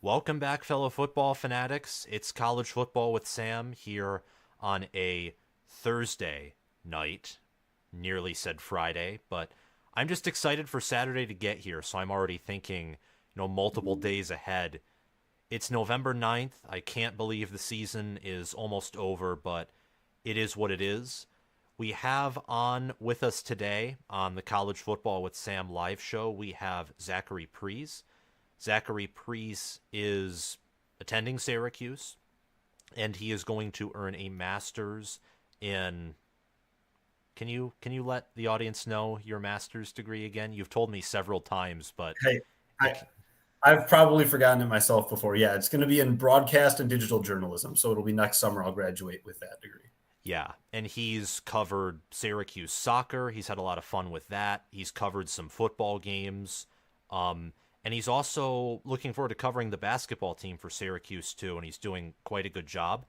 Welcome back, fellow football fanatics. It's College Football with Sam here on a Thursday night. Nearly said Friday, but I'm just excited for Saturday to get here, so I'm already thinking, multiple days ahead. It's November 9th. I can't believe the season is almost over, but it is what it is. We have on with us today on the College Football with Sam live show, we have Zachary Priehs. Zachary Priehs is attending Syracuse, and he is going to earn a master's in. Can you let the audience know your master's degree again? You've told me several times, but Hey, I, it, I've probably forgotten it myself before. Yeah, it's going to be in broadcast and digital journalism. So it'll be next summer. I'll graduate with that degree. yeah, and he's covered Syracuse soccer. He's had a lot of fun with that. He's covered some football games. And he's also looking forward to covering the basketball team for Syracuse too, and he's doing quite a good job.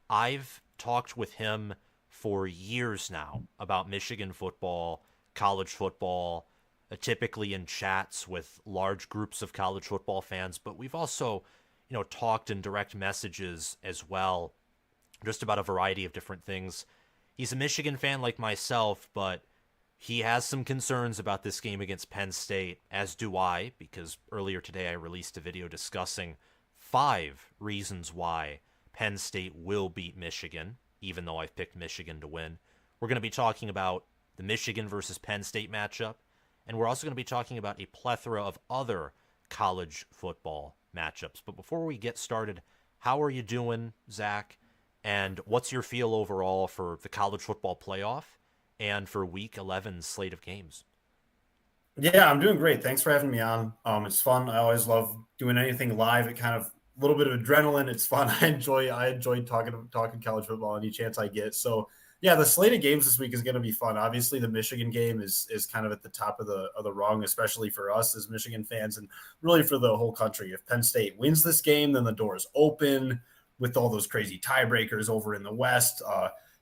I've talked with him for years now about Michigan football, college football, typically in chats with large groups of college football fans, but we've also, talked in direct messages as well, just about a variety of different things. He's a Michigan fan like myself, but he has some concerns about this game against Penn State, as do I, because earlier today I released a video discussing 5 reasons why Penn State will beat Michigan, even though I've picked Michigan to win. We're going to be talking about the Michigan versus Penn State matchup, and we're also going to be talking about a plethora of other college football matchups. But before we get started, how are you doing, Zach? And what's your feel overall for the college football playoff and for Week 11 slate of games? Yeah, I'm doing great. Thanks for having me on. It's fun. I always love doing anything live. It kind of a little bit of adrenaline. It's fun. I enjoy talking college football any chance I get. So yeah, the slate of games this week is going to be fun. Obviously, the Michigan game is kind of at the top of the rung, especially for us as Michigan fans, and really for the whole country. If Penn State wins this game, then the doors open with all those crazy tiebreakers over in the West.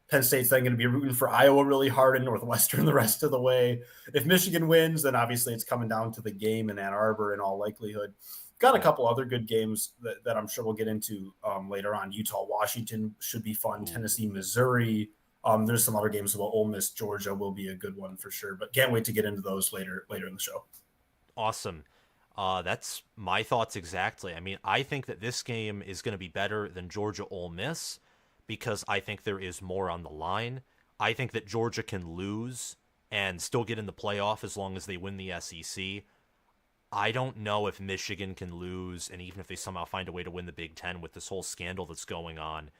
Penn State's then going to be rooting for Iowa really hard in Northwestern the rest of the way. If Michigan wins, then obviously it's coming down to the game in Ann Arbor in all likelihood. Got a couple other good games that I'm sure we'll get into later on. Utah, Washington should be fun. Ooh, Tennessee, Missouri. There's some other games. Well, Ole Miss, Georgia will be a good one for sure. But can't wait to get into those later in the show. awesome. That's my thoughts exactly. I mean, I think that this game is going to be better than Georgia Ole Miss because I think there is more on the line. I think that Georgia can lose and still get in the playoff as long as they win the SEC. I don't know if Michigan can lose, and even if they somehow find a way to win the Big Ten with this whole scandal that's going on,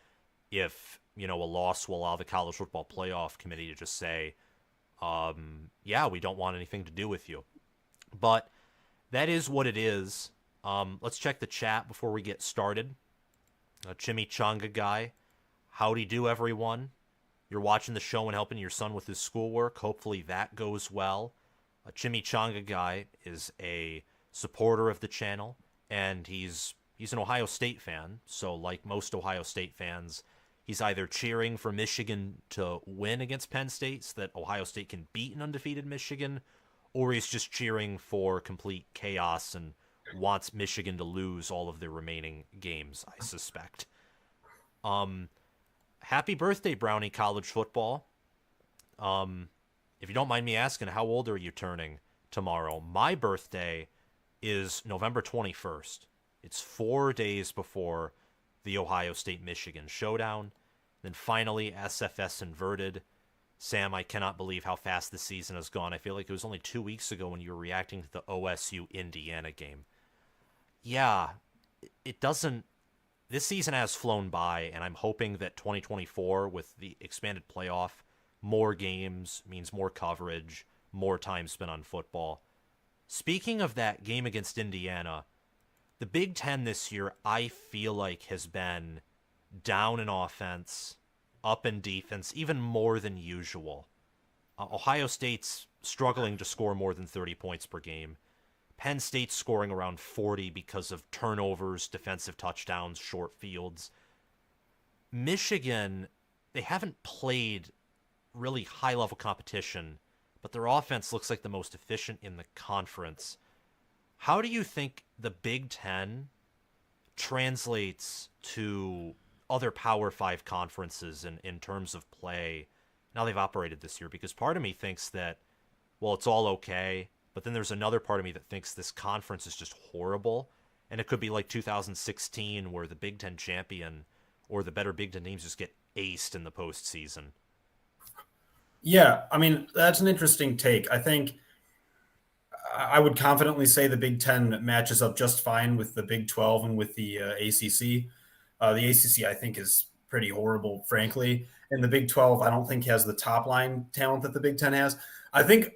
if, a loss will allow the college football playoff committee to just say, yeah, we don't want anything to do with you. But that is what it is. Let's check the chat before we get started. Chimichanga guy, howdy do everyone. You're watching the show and helping your son with his schoolwork. Hopefully that goes well. Chimichanga guy is a supporter of the channel, and he's an Ohio State fan. So like most Ohio State fans, he's either cheering for Michigan to win against Penn State so that Ohio State can beat an undefeated Michigan, or he's just cheering for complete chaos and wants Michigan to lose all of their remaining games, I suspect. Um, Happy birthday, Brownie College Football. If you don't mind me asking, how old are you turning tomorrow? My birthday is November 21st. It's 4 days before the Ohio State Michigan showdown. Then finally, SFS inverted. Sam, I cannot believe how fast this season has gone. I feel like it was only 2 weeks ago when you were reacting to the OSU Indiana game. Yeah, it doesn't. This season has flown by, and I'm hoping that 2024, with the expanded playoff, more games means more coverage, more time spent on football. Speaking of that game against Indiana, the Big Ten this year, I feel like, has been down in offense, up in defense, even more than usual. Ohio State's struggling to score more than 30 points per game. Penn State's scoring around 40 because of turnovers, defensive touchdowns, short fields. Michigan, they haven't played really high level competition, but their offense looks like the most efficient in the conference. How do you think the Big Ten translates to other Power Five conferences in terms of play, now they've operated this year. Because part of me thinks that, well, it's all okay, but then there's another part of me that thinks this conference is just horrible. And it could be like 2016, where the Big Ten champion or the better Big Ten teams just get aced in the postseason. Yeah, I mean, that's an interesting take. I think I would confidently say the Big Ten matches up just fine with the Big 12 and with the ACC. The ACC, I think, is pretty horrible, frankly. And the Big 12, I don't think has the top line talent that the Big Ten has. I think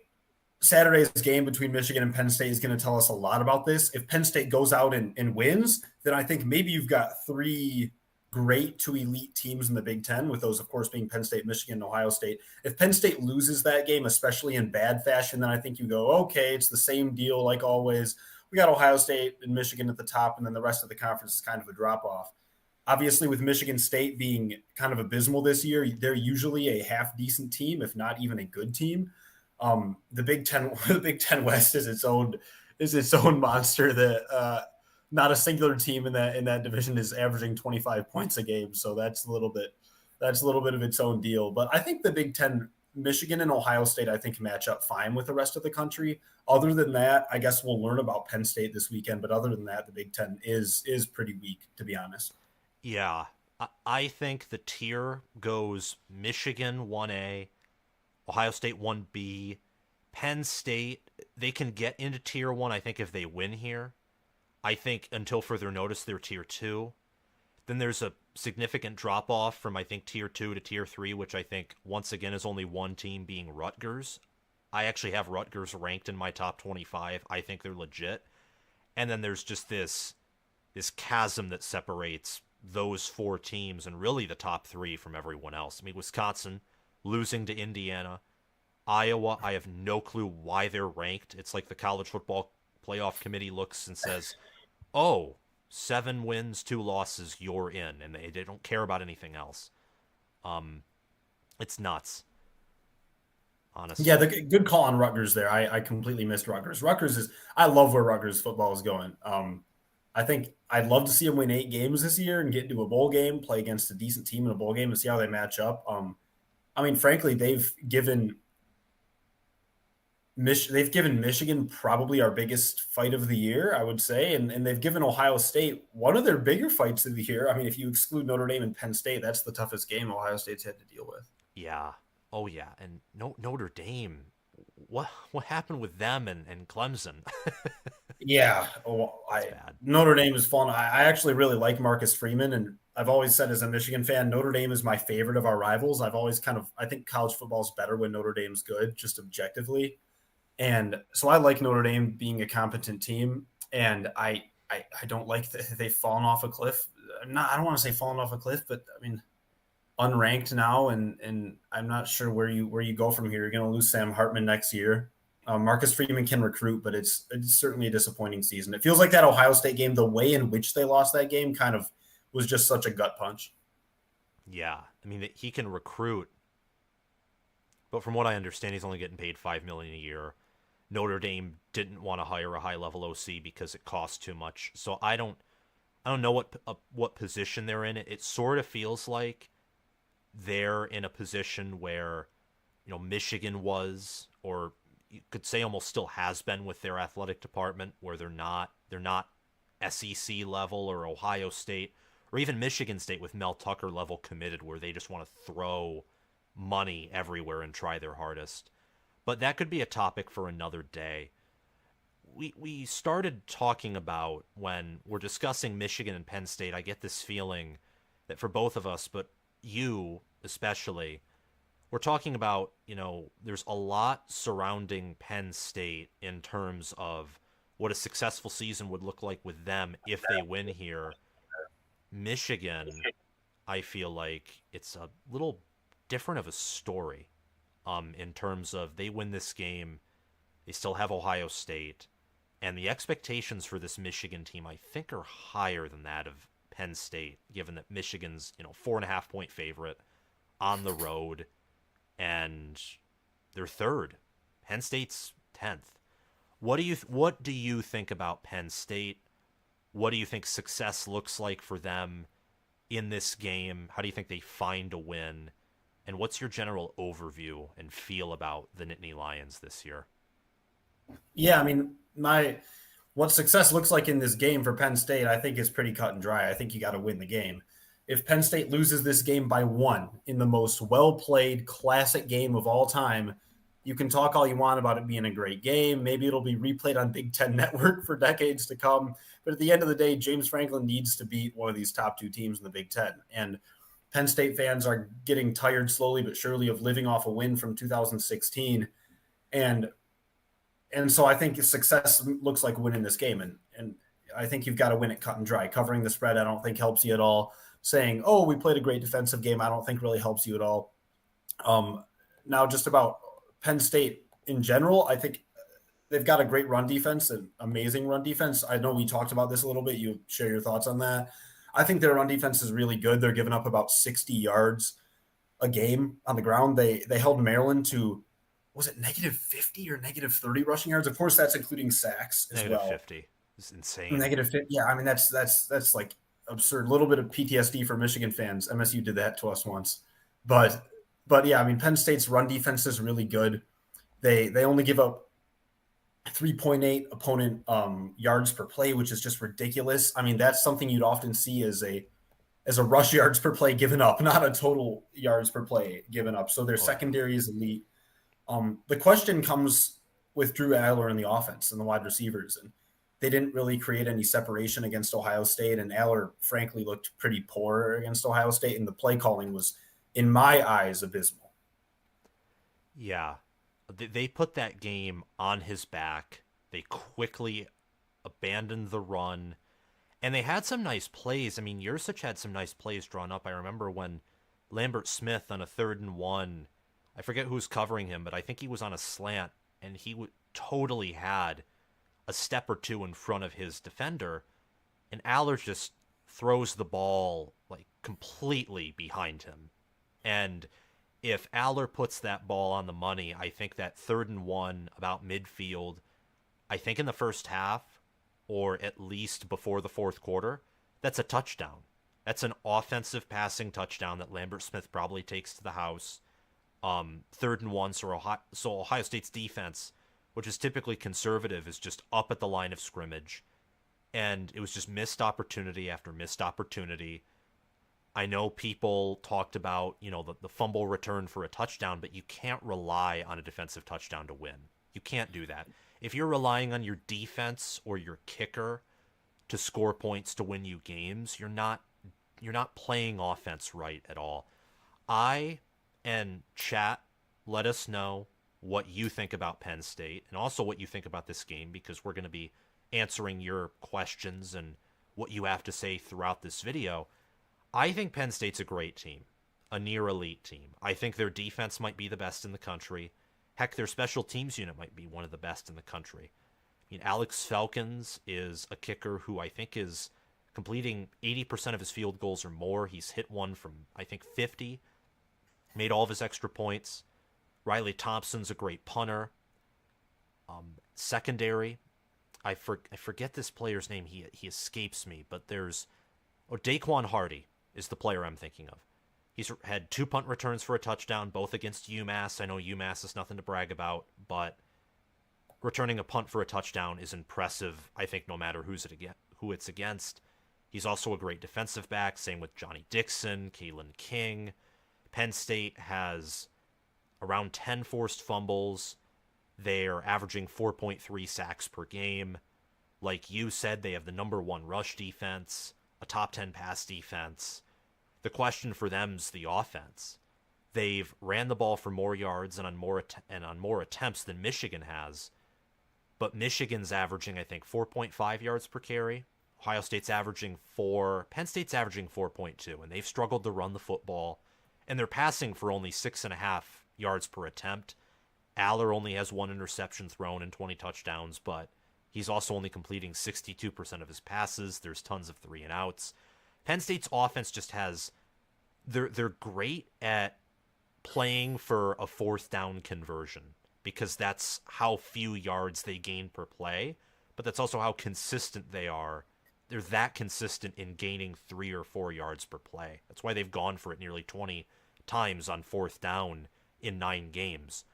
Saturday's game between Michigan and Penn State is going to tell us a lot about this. If Penn State goes out and wins, then I think maybe you've got three great to elite teams in the Big Ten, with those, of course, being Penn State, Michigan, and Ohio State. If Penn State loses that game, especially in bad fashion, then I think you go, okay, it's the same deal like always. We got Ohio State and Michigan at the top, and then the rest of the conference is kind of a drop-off. Obviously, with Michigan State being kind of abysmal this year, they're usually a half-decent team, if not even a good team. The Big Ten, the Big Ten West is its own monster that not a singular team in that division is averaging 25 points a game. So that's a little bit of its own deal. But I think the Big Ten, Michigan and Ohio State, I think match up fine with the rest of the country. Other than that, I guess we'll learn about Penn State this weekend. But other than that, the Big Ten is pretty weak, to be honest. Yeah, I think the tier goes Michigan 1A, Ohio State 1B, Penn State. They can get into tier 1, I think, if they win here. I think until further notice, they're tier 2. Then there's a significant drop off from, I think, tier 2 to tier 3, which I think, once again, is only one team, being Rutgers. I actually have Rutgers ranked in my top 25. I think they're legit. And then there's just this chasm that separates those four teams and really the top three from everyone else. I mean, Wisconsin losing to Indiana. Iowa, I have no clue why they're ranked. It's like the college football playoff committee looks and says, oh, 7 wins, 2 losses, you're in. And they don't care about anything else. It's nuts. Honestly. Yeah, the good call on Rutgers there. I completely missed Rutgers. I love where Rutgers football is going. I think I'd love to see them win 8 games this year and get into a bowl game, play against a decent team in a bowl game, and see how they match up. I mean, frankly, they've given Michigan probably our biggest fight of the year, I would say, and they've given Ohio State one of their bigger fights of the year. I mean, if you exclude Notre Dame and Penn State, that's the toughest game Ohio State's had to deal with. Yeah. Oh, yeah. And Notre Dame, what happened with them and Clemson? Yeah, Notre Dame is fun. I actually really like Marcus Freeman, and I've always said as a Michigan fan, Notre Dame is my favorite of our rivals. I think college football is better when Notre Dame's good, just objectively. And so I like Notre Dame being a competent team, and I don't like that they've fallen off a cliff. I don't want to say fallen off a cliff, but I mean unranked now, and I'm not sure where you go from here. You're going to lose Sam Hartman next year. Marcus Freeman can recruit, but it's certainly a disappointing season. It feels like that Ohio State game, the way in which they lost that game, kind of was just such a gut punch. Yeah, I mean he can recruit, but from what I understand, he's only getting paid $5 million a year. Notre Dame didn't want to hire a high-level OC because it costs too much. So I don't know what position they're in. It sort of feels like they're in a position where, Michigan was, or you could say almost still has been with their athletic department, where they're not SEC level, or Ohio State, or even Michigan State with Mel Tucker level committed, where they just want to throw money everywhere and try their hardest. But that could be a topic for another day. We started talking about, when we're discussing Michigan and Penn State, I get this feeling that for both of us, but you especially, we're talking about, there's a lot surrounding Penn State in terms of what a successful season would look like with them if they win here. Michigan, I feel like it's a little different of a story. In terms of, they win this game, they still have Ohio State, and the expectations for this Michigan team, I think, are higher than that of Penn State, given that Michigan's 4.5 point favorite on the road, and they're third. Penn State's 10th. What do you think about Penn State? What do you think success looks like for them in this game? How do you think they find a win? And what's your general overview and feel about the Nittany Lions this year? Yeah, I mean, my what success looks like in this game for Penn State, I think is pretty cut and dry. I think you got to win the game. If Penn State loses this game by one in the most well played classic game of all time, you can talk all you want about it being a great game. Maybe it'll be replayed on Big Ten Network for decades to come. But at the end of the day, James Franklin needs to beat one of these top two teams in the Big Ten. And Penn State fans are getting tired slowly but surely of living off a win from 2016. And so I think success looks like winning this game. And I think you've got to win it cut and dry. Covering the spread, I don't think helps you at all. Saying, oh, we played a great defensive game, I don't think really helps you at all. Now, just about Penn State in general, I think they've got a great run defense, an amazing run defense. I know we talked about this a little bit. You share your thoughts on that. I think their run defense is really good. They're giving up about 60 yards a game on the ground. They held Maryland to, was it negative 50 or negative 30 rushing yards? Of course, that's including sacks as Negative well. 50. It's insane. Negative 50. Yeah, I mean, that's like absurd. A little bit of PTSD for Michigan fans. MSU did that to us once. But yeah, I mean, Penn State's run defense is really good. They only give up 3.8 opponent yards per play, which is just ridiculous. I mean, that's something you'd often see as a rush yards per play given up, not a total yards per play given up. So their secondary is elite. The question comes with Drew Aller in the offense and the wide receivers, and they didn't really create any separation against Ohio State, and Aller frankly looked pretty poor against Ohio State, and the play calling was, in my eyes, abysmal. Yeah. They put that game on his back. They quickly abandoned the run, and they had some nice plays. I mean, Yursich had some nice plays drawn up. I remember when Lambert Smith on a 3rd and 1, I forget who was covering him, but I think he was on a slant, and he totally had a step or two in front of his defender, and Aller just throws the ball like completely behind him. And if Aller puts that ball on the money, I think that 3rd and 1 about midfield, I think in the first half, or at least before the fourth quarter, that's a touchdown. That's an offensive passing touchdown that Lambert Smith probably takes to the house. 3rd and 1, so Ohio State's defense, which is typically conservative, is just up at the line of scrimmage. And it was just missed opportunity after missed opportunity. I know people talked about, the fumble return for a touchdown, but you can't rely on a defensive touchdown to win. You can't do that. If you're relying on your defense or your kicker to score points to win you games, you're not playing offense right at all. And chat, let us know what you think about Penn State and also what you think about this game, because we're going to be answering your questions and what you have to say throughout this video. I think Penn State's a great team, a near elite team. I think their defense might be the best in the country. Heck, their special teams unit might be one of the best in the country. I mean, Alex Falcons is a kicker who I think is completing 80% of his field goals or more. He's hit one from, I think, 50, made all of his extra points. Riley Thompson's a great punter. Secondary, I forget this player's name. He escapes me, but there's Daquan Hardy is the player I'm thinking of. He's had 2 punt returns for a touchdown, both against UMass. I know UMass is nothing to brag about, but returning a punt for a touchdown is impressive, I think, no matter who it's against. He's also a great defensive back, same with Johnny Dixon, Kalen King. Penn State has around 10 forced fumbles. They're averaging 4.3 sacks per game. Like you said, they have the number 1 rush defense, a top 10 pass defense. The question for them is the offense. They've ran the ball for more yards and on more attempts than Michigan has, but Michigan's averaging, I think, 4.5 yards per carry. Ohio State's averaging 4. Penn State's averaging 4.2, and they've struggled to run the football, and they're passing for only 6.5 yards per attempt. Aller only has 1 interception thrown and 20 touchdowns, but he's also only completing 62% of his passes. There's tons of 3 and outs. Penn State's offense just has, they're great at playing for a 4th down conversion, because that's how few yards they gain per play, but that's also how consistent they are they're that consistent in gaining 3 or 4 yards per play. That's why they've gone for it nearly 20 times on fourth down in 9 games.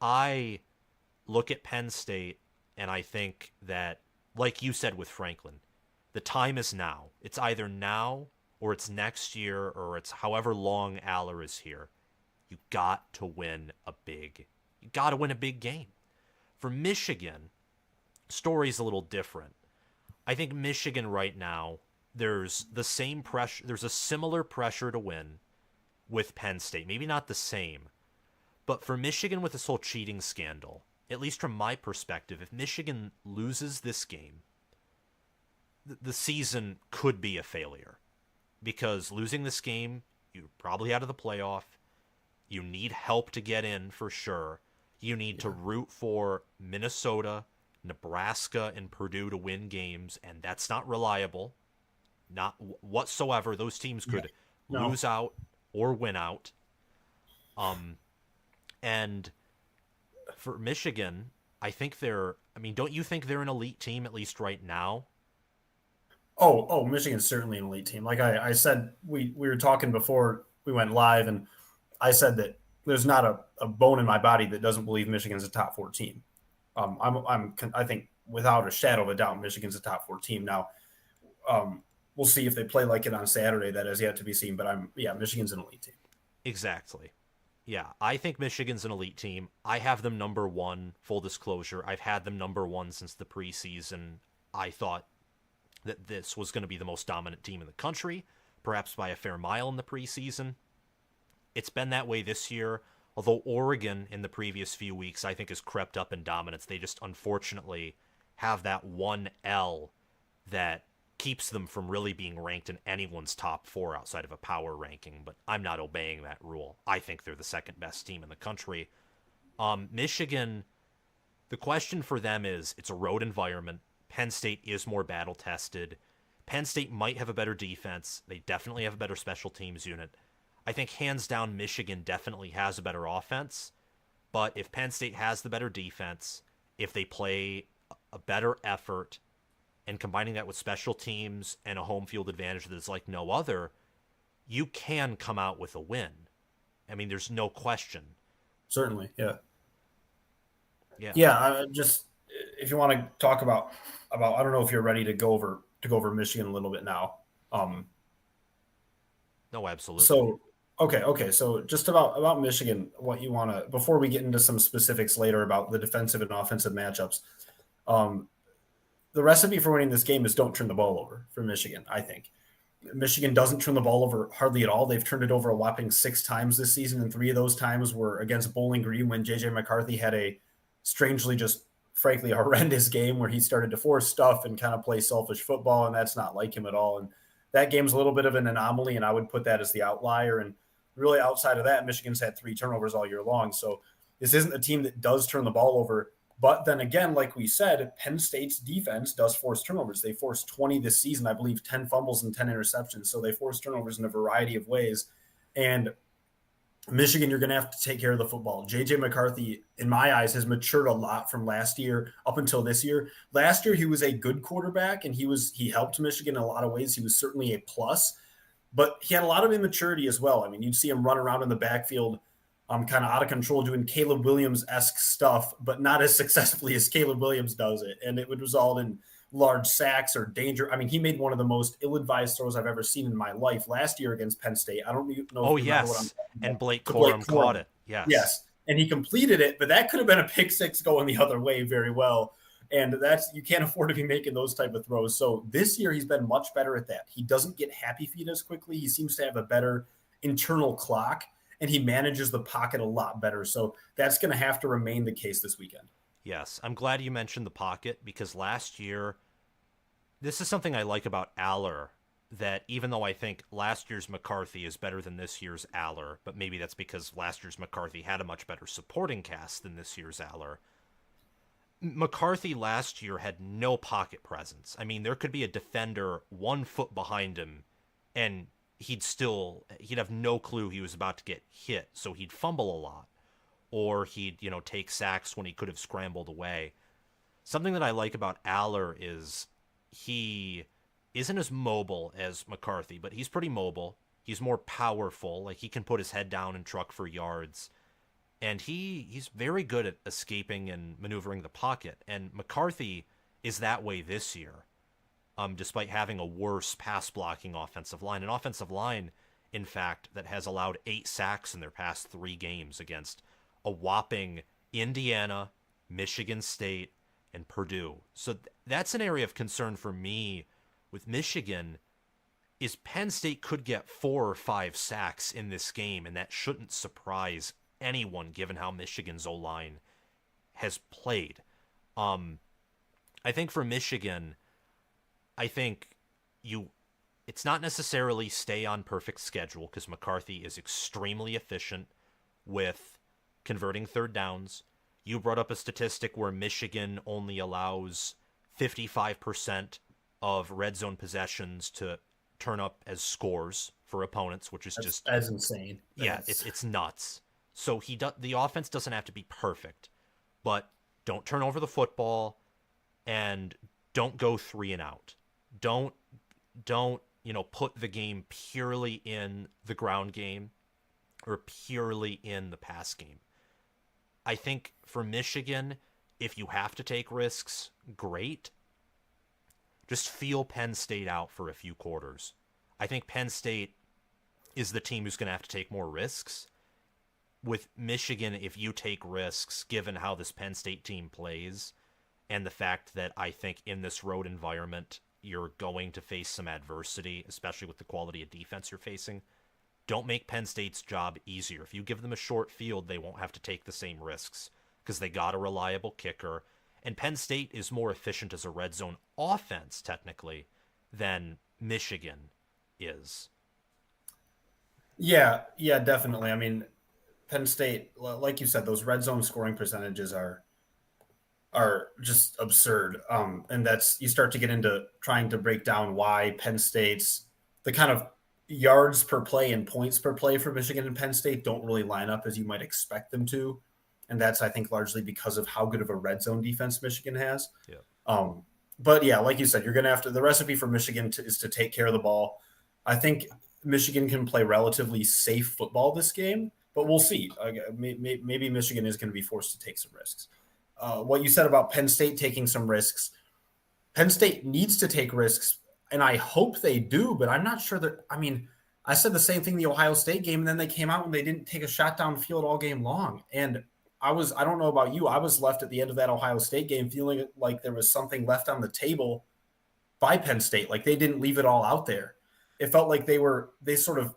I look at Penn State and I think that, like you said with Franklin, the time is now. It's either now or it's next year or it's however long Aller is here. You got to win a big. You got to win a big game. For Michigan, story's a little different. I think Michigan right now, there's the same pressure. There's a similar pressure to win with Penn State. Maybe not the same, but for Michigan with this whole cheating scandal, at least from my perspective, if Michigan loses this game, the season could be a failure. Because losing this game, you're probably out of the playoff. You need help to get in for sure. You need to root for Minnesota, Nebraska, and Purdue to win games, and that's not reliable. Not whatsoever. Those teams could lose out or win out. And for Michigan, I think don't you think they're an elite team, at least right now? Oh, Michigan's certainly an elite team. Like I said, we were talking before we went live, and I said that there's not a bone in my body that doesn't believe Michigan's a top 4 team. I think without a shadow of a doubt, Michigan's a top 4 team. Now, we'll see if they play like it on Saturday. That has yet to be seen. But Michigan's an elite team. Exactly. Yeah, I think Michigan's an elite team. I have them number 1, full disclosure. I've had them number 1 since the preseason. I thought that this was going to be the most dominant team in the country, perhaps by a fair mile in the preseason. It's been that way this year, although Oregon in the previous few weeks I think has crept up in dominance. They just unfortunately have that one L that keeps them from really being ranked in anyone's top 4 outside of a power ranking, but I'm not obeying that rule. I think they're the second best team in the country. Michigan, the question for them is, it's a road environment. Penn State is more battle-tested. Penn State might have a better defense. They definitely have a better special teams unit. I think hands down Michigan definitely has a better offense. But if Penn State has the better defense, if they play a better effort, and combining that with special teams and a home field advantage that is like no other, you can come out with a win. I mean, there's no question. Certainly, yeah. Yeah. Yeah, if you want to talk about I don't know if you're ready to go over Michigan a little bit now. No, absolutely. So okay. So just about Michigan, what you want to, before we get into some specifics later about the defensive and offensive matchups, the recipe for winning this game is don't turn the ball over for Michigan. I think Michigan doesn't turn the ball over hardly at all. They've turned it over a whopping 6 times this season, and 3 of those times were against Bowling Green when JJ McCarthy had a strangely just frankly horrendous game where he started to force stuff and kind of play selfish football, and that's not like him at all. And that game's a little bit of an anomaly, and I would put that as the outlier. And really outside of that, Michigan's had 3 turnovers all year long. So this isn't a team that does turn the ball over. But then again, like we said, Penn State's defense does force turnovers. They forced 20 this season, I believe 10 fumbles and 10 interceptions. So they force turnovers in a variety of ways. And Michigan, you're going to have to take care of the football. JJ McCarthy, in my eyes, has matured a lot from last year up until this year. Last year, he was a good quarterback, and he helped Michigan in a lot of ways. He was certainly a plus, but he had a lot of immaturity as well. I mean, you'd see him run around in the backfield kind of out of control, doing Caleb Williams-esque stuff, but not as successfully as Caleb Williams does it. And it would result in large sacks or danger. I mean, he made one of the most ill-advised throws I've ever seen in my life last year against Penn State. I don't know. Oh, yes. And Blake Corum caught it. Yes. Yes. And he completed it, but that could have been a pick six going the other way very well. And you can't afford to be making those type of throws. So this year he's been much better at that. He doesn't get happy feet as quickly. He seems to have a better internal clock, and he manages the pocket a lot better. So that's going to have to remain the case this weekend. Yes, I'm glad you mentioned the pocket, because last year, this is something I like about Aller, that even though I think last year's McCarthy is better than this year's Aller, but maybe that's because last year's McCarthy had a much better supporting cast than this year's Aller. McCarthy last year had no pocket presence. I mean, there could be a defender 1 foot behind him, and he'd have no clue he was about to get hit, so he'd fumble a lot, or he'd, take sacks when he could have scrambled away. Something that I like about Aller is he isn't as mobile as McCarthy, but he's pretty mobile. He's more powerful. Like he can put his head down and truck for yards. And he's very good at escaping and maneuvering the pocket. And McCarthy is that way this year, despite having a worse pass blocking offensive line. An offensive line, in fact, that has allowed 8 sacks in their past 3 games against a whopping Indiana, Michigan State, and Purdue. So that's an area of concern for me with Michigan is Penn State could get 4 or 5 sacks in this game, and that shouldn't surprise anyone given how Michigan's O-line has played. Um, I think for Michigan, I think you it's not necessarily stay on perfect schedule because McCarthy is extremely efficient with converting third downs. You brought up a statistic where Michigan only allows 55% of red zone possessions to turn up as scores for opponents, which is just That's insane. yeah, it's nuts. So the offense doesn't have to be perfect, but don't turn over the football and don't go 3 and out. Don't put the game purely in the ground game or purely in the pass game. I think for Michigan, if you have to take risks, great. Just feel Penn State out for a few quarters. I think Penn State is the team who's going to have to take more risks. With Michigan, if you take risks, given how this Penn State team plays, and the fact that I think in this road environment, you're going to face some adversity, especially with the quality of defense you're facing, don't make Penn State's job easier. If you give them a short field, they won't have to take the same risks because they got a reliable kicker. And Penn State is more efficient as a red zone offense, technically, than Michigan is. Yeah, definitely. I mean, Penn State, like you said, those red zone scoring percentages are just absurd. And that's you start to get into trying to break down why Penn State's the kind of yards per play and points per play for Michigan and Penn State don't really line up as you might expect them to. And that's, I think, largely because of how good of a red zone defense Michigan has. Yeah. But yeah, like you said, you're going to have to, the recipe for Michigan is to take care of the ball. I think Michigan can play relatively safe football this game, but we'll see. Maybe Michigan is going to be forced to take some risks. What you said about Penn State taking some risks, Penn State needs to take risks, and I hope they do, but I'm not sure that, I mean, I said the same thing the Ohio State game, and then they came out and they didn't take a shot downfield all game long. And I don't know about you, I was left at the end of that Ohio State game feeling like there was something left on the table by Penn State. Like they didn't leave it all out there. It felt like they sort of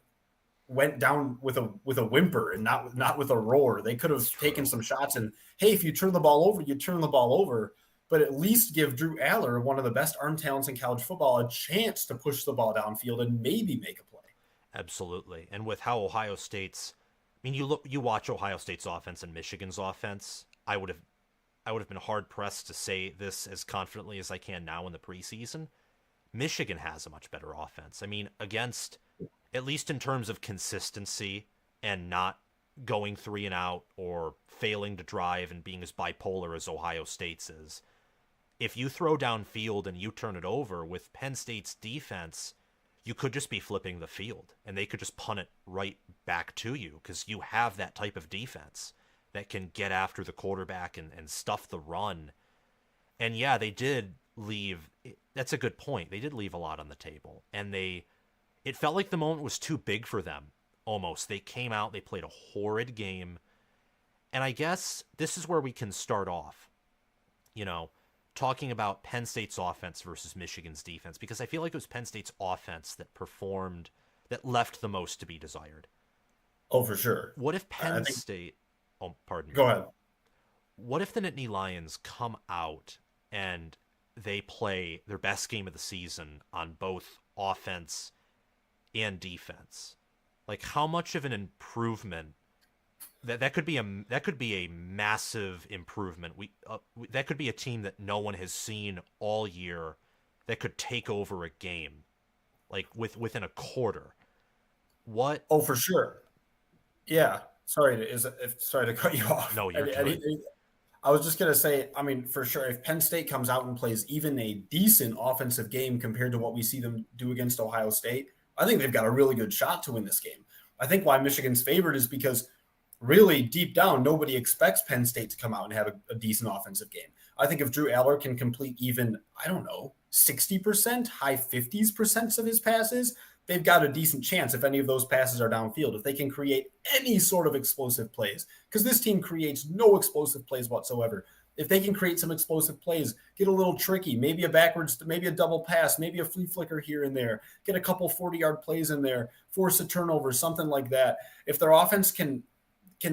went down with a whimper and not with a roar. They could have taken some shots and, hey, if you turn the ball over, you turn the ball over. But at least give Drew Aller, one of the best arm talents in college football, a chance to push the ball downfield and maybe make a play. Absolutely. And with how Ohio State's I mean you watch Ohio State's offense and Michigan's offense, I would have been hard pressed to say this as confidently as I can now in the preseason. Michigan has a much better offense. I mean, against at least in terms of consistency and not going 3 and out or failing to drive and being as bipolar as Ohio State's is. If you throw downfield and you turn it over with Penn State's defense, you could just be flipping the field and they could just punt it right back to you because you have that type of defense that can get after the quarterback and stuff the run. And yeah, they did leave. That's a good point. They did leave a lot on the table, and it felt like the moment was too big for them. Almost. They came out, they played a horrid game. And I guess this is where we can start off, talking about Penn State's offense versus Michigan's defense, because I feel like it was Penn State's offense that left the most to be desired. Oh, for sure. What if Penn State, pardon me. Go ahead. What if the Nittany Lions come out and they play their best game of the season on both offense and defense? Like, how much of an improvement that could be a massive improvement. That could be a team that no one has seen all year that could take over a game, like within a quarter. What? Oh, for sure. Yeah. Sorry to cut you off. No, you're good. I was just going to say, I mean, for sure, if Penn State comes out and plays even a decent offensive game compared to what we see them do against Ohio State, I think they've got a really good shot to win this game. I think why Michigan's favored is because really deep down, nobody expects Penn State to come out and have a decent offensive game. I think if Drew Aller can complete even, I don't know, 60%, high 50s% of his passes, they've got a decent chance if any of those passes are downfield. If they can create any sort of explosive plays, because this team creates no explosive plays whatsoever. If they can create some explosive plays, get a little tricky, maybe a backwards, maybe a double pass, maybe a flea flicker here and there, get a couple 40-yard plays in there, force a turnover, something like that. If their offense can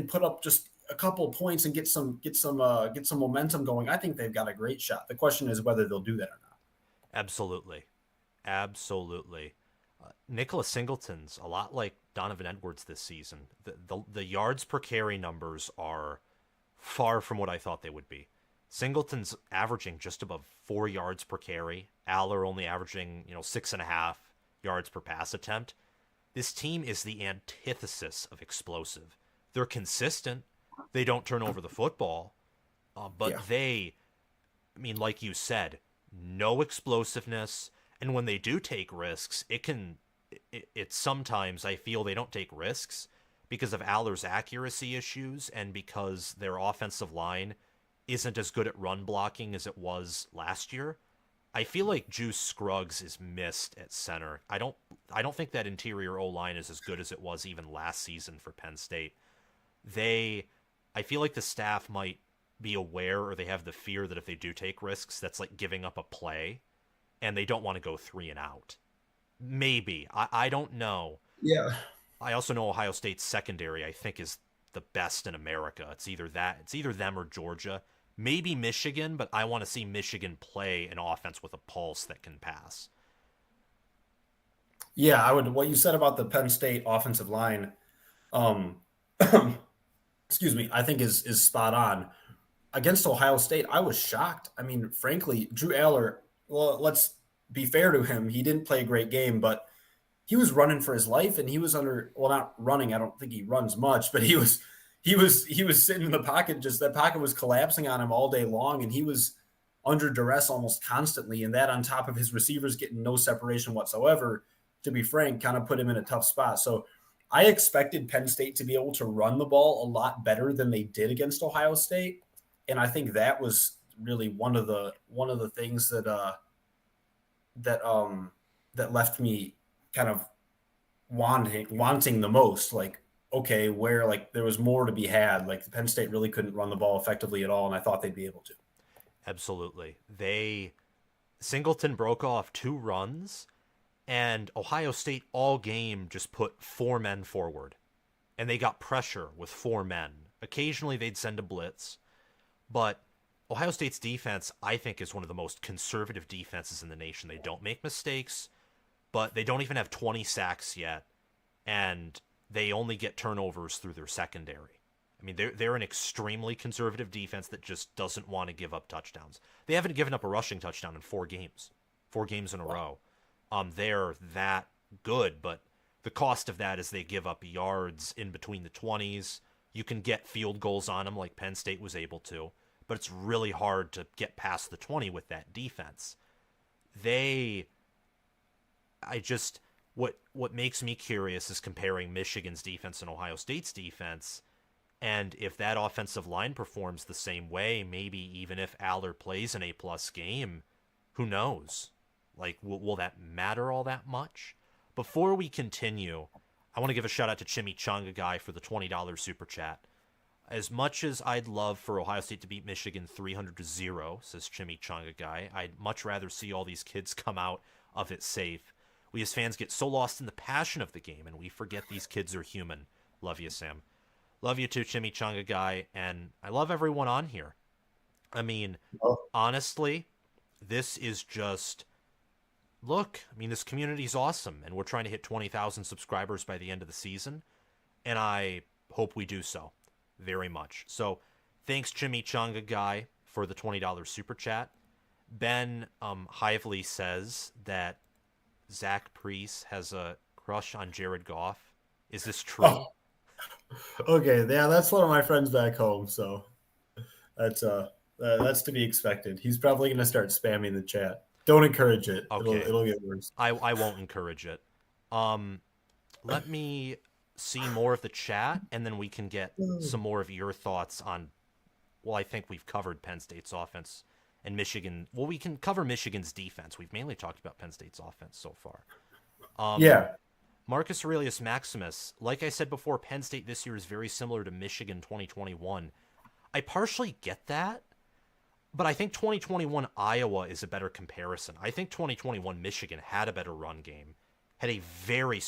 put up just a couple of points and get some momentum going, I think they've got a great shot. The question is whether they'll do that or not. Absolutely. Absolutely. Nicholas Singleton's a lot like Donovan Edwards this season. The yards per carry numbers are far from what I thought they would be. Singleton's averaging just above 4 yards per carry. Aller only averaging 6.5 yards per pass attempt. This team is the antithesis of explosive. They're consistent. They don't turn over the football, but I mean, like you said, no explosiveness. And when they do take risks, it's sometimes I feel they don't take risks because of Aller's accuracy issues and because their offensive line isn't as good at run blocking as it was last year. I feel like Juice Scruggs is missed at center. I don't think that interior O-line is as good as it was even last season for Penn State. I feel like the staff might be aware or they have the fear that if they do take risks, that's like giving up a play and they don't want to go 3 and out. Maybe. I don't know. Yeah. I also know Ohio State's secondary, I think, is the best in America. It's either them or Georgia. Maybe Michigan, but I want to see Michigan play an offense with a pulse that can pass. Yeah, I would. What you said about the Penn State offensive line, um, excuse me, I think is spot on. Against Ohio State, I was shocked. I mean, frankly, Drew Aller. Well, let's be fair to him. He didn't play a great game, but he was running for his life, and he was under. Well, not running. I don't think he runs much, but he was sitting in the pocket. Just that pocket was collapsing on him all day long, and he was under duress almost constantly. And that on top of his receivers getting no separation whatsoever, to be frank, kind of put him in a tough spot. So I expected Penn State to be able to run the ball a lot better than they did against Ohio State, and I think that was really one of the things that left me kind of wanting the most. Like, okay, where like there was more to be had. Like the Penn State really couldn't run the ball effectively at all, and I thought they'd be able to. Absolutely. Singleton broke off 2 runs, and Ohio State all game just put 4 men forward. And they got pressure with 4 men. Occasionally they'd send a blitz, but Ohio State's defense, I think, is one of the most conservative defenses in the nation. They don't make mistakes, but they don't even have 20 sacks yet, and they only get turnovers through their secondary. I mean, they're an extremely conservative defense that just doesn't want to give up touchdowns. They haven't given up a rushing touchdown in 4 games in a row. They're that good, but the cost of that is they give up yards in between the 20s. You can get field goals on them like Penn State was able to, but it's really hard to get past the 20 with that defense. What makes me curious is comparing Michigan's defense and Ohio State's defense, and if that offensive line performs the same way, maybe even if Aller plays an A-plus game, who knows? Like, will that matter all that much? Before we continue, I want to give a shout out to Chimichanga Guy for the $20 super chat. As much as I'd love for Ohio State to beat Michigan 300-0, says Chimichanga Guy, I'd much rather see all these kids come out of it safe. We as fans get so lost in the passion of the game, and we forget these kids are human. Love you, Sam. Love you too, Chimichanga Guy, and I love everyone on here. I mean, honestly, this is just... Look, I mean, this community's awesome, and we're trying to hit 20,000 subscribers by the end of the season, and I hope we do so very much. So, thanks, Chimichanga Guy, for the $20 super chat. Ben Hively says that Zach Priehs has a crush on Jared Goff. Is this true? Oh, okay, yeah, that's one of my friends back home, so That's to be expected. He's probably going to start spamming the chat. Don't encourage it. Okay, It'll get worse. I won't encourage it. Um, let me see more of the chat, and then we can get some more of your thoughts on. Well, I think we've covered Penn State's offense and Michigan. Well, we can cover Michigan's defense. We've mainly talked about Penn State's offense so far. Yeah, Marcus Aurelius Maximus, like I said before, Penn State this year is very similar to Michigan 2021. I partially get that, but I think 2021 Iowa is a better comparison. I think 2021 Michigan had a better run game, had a very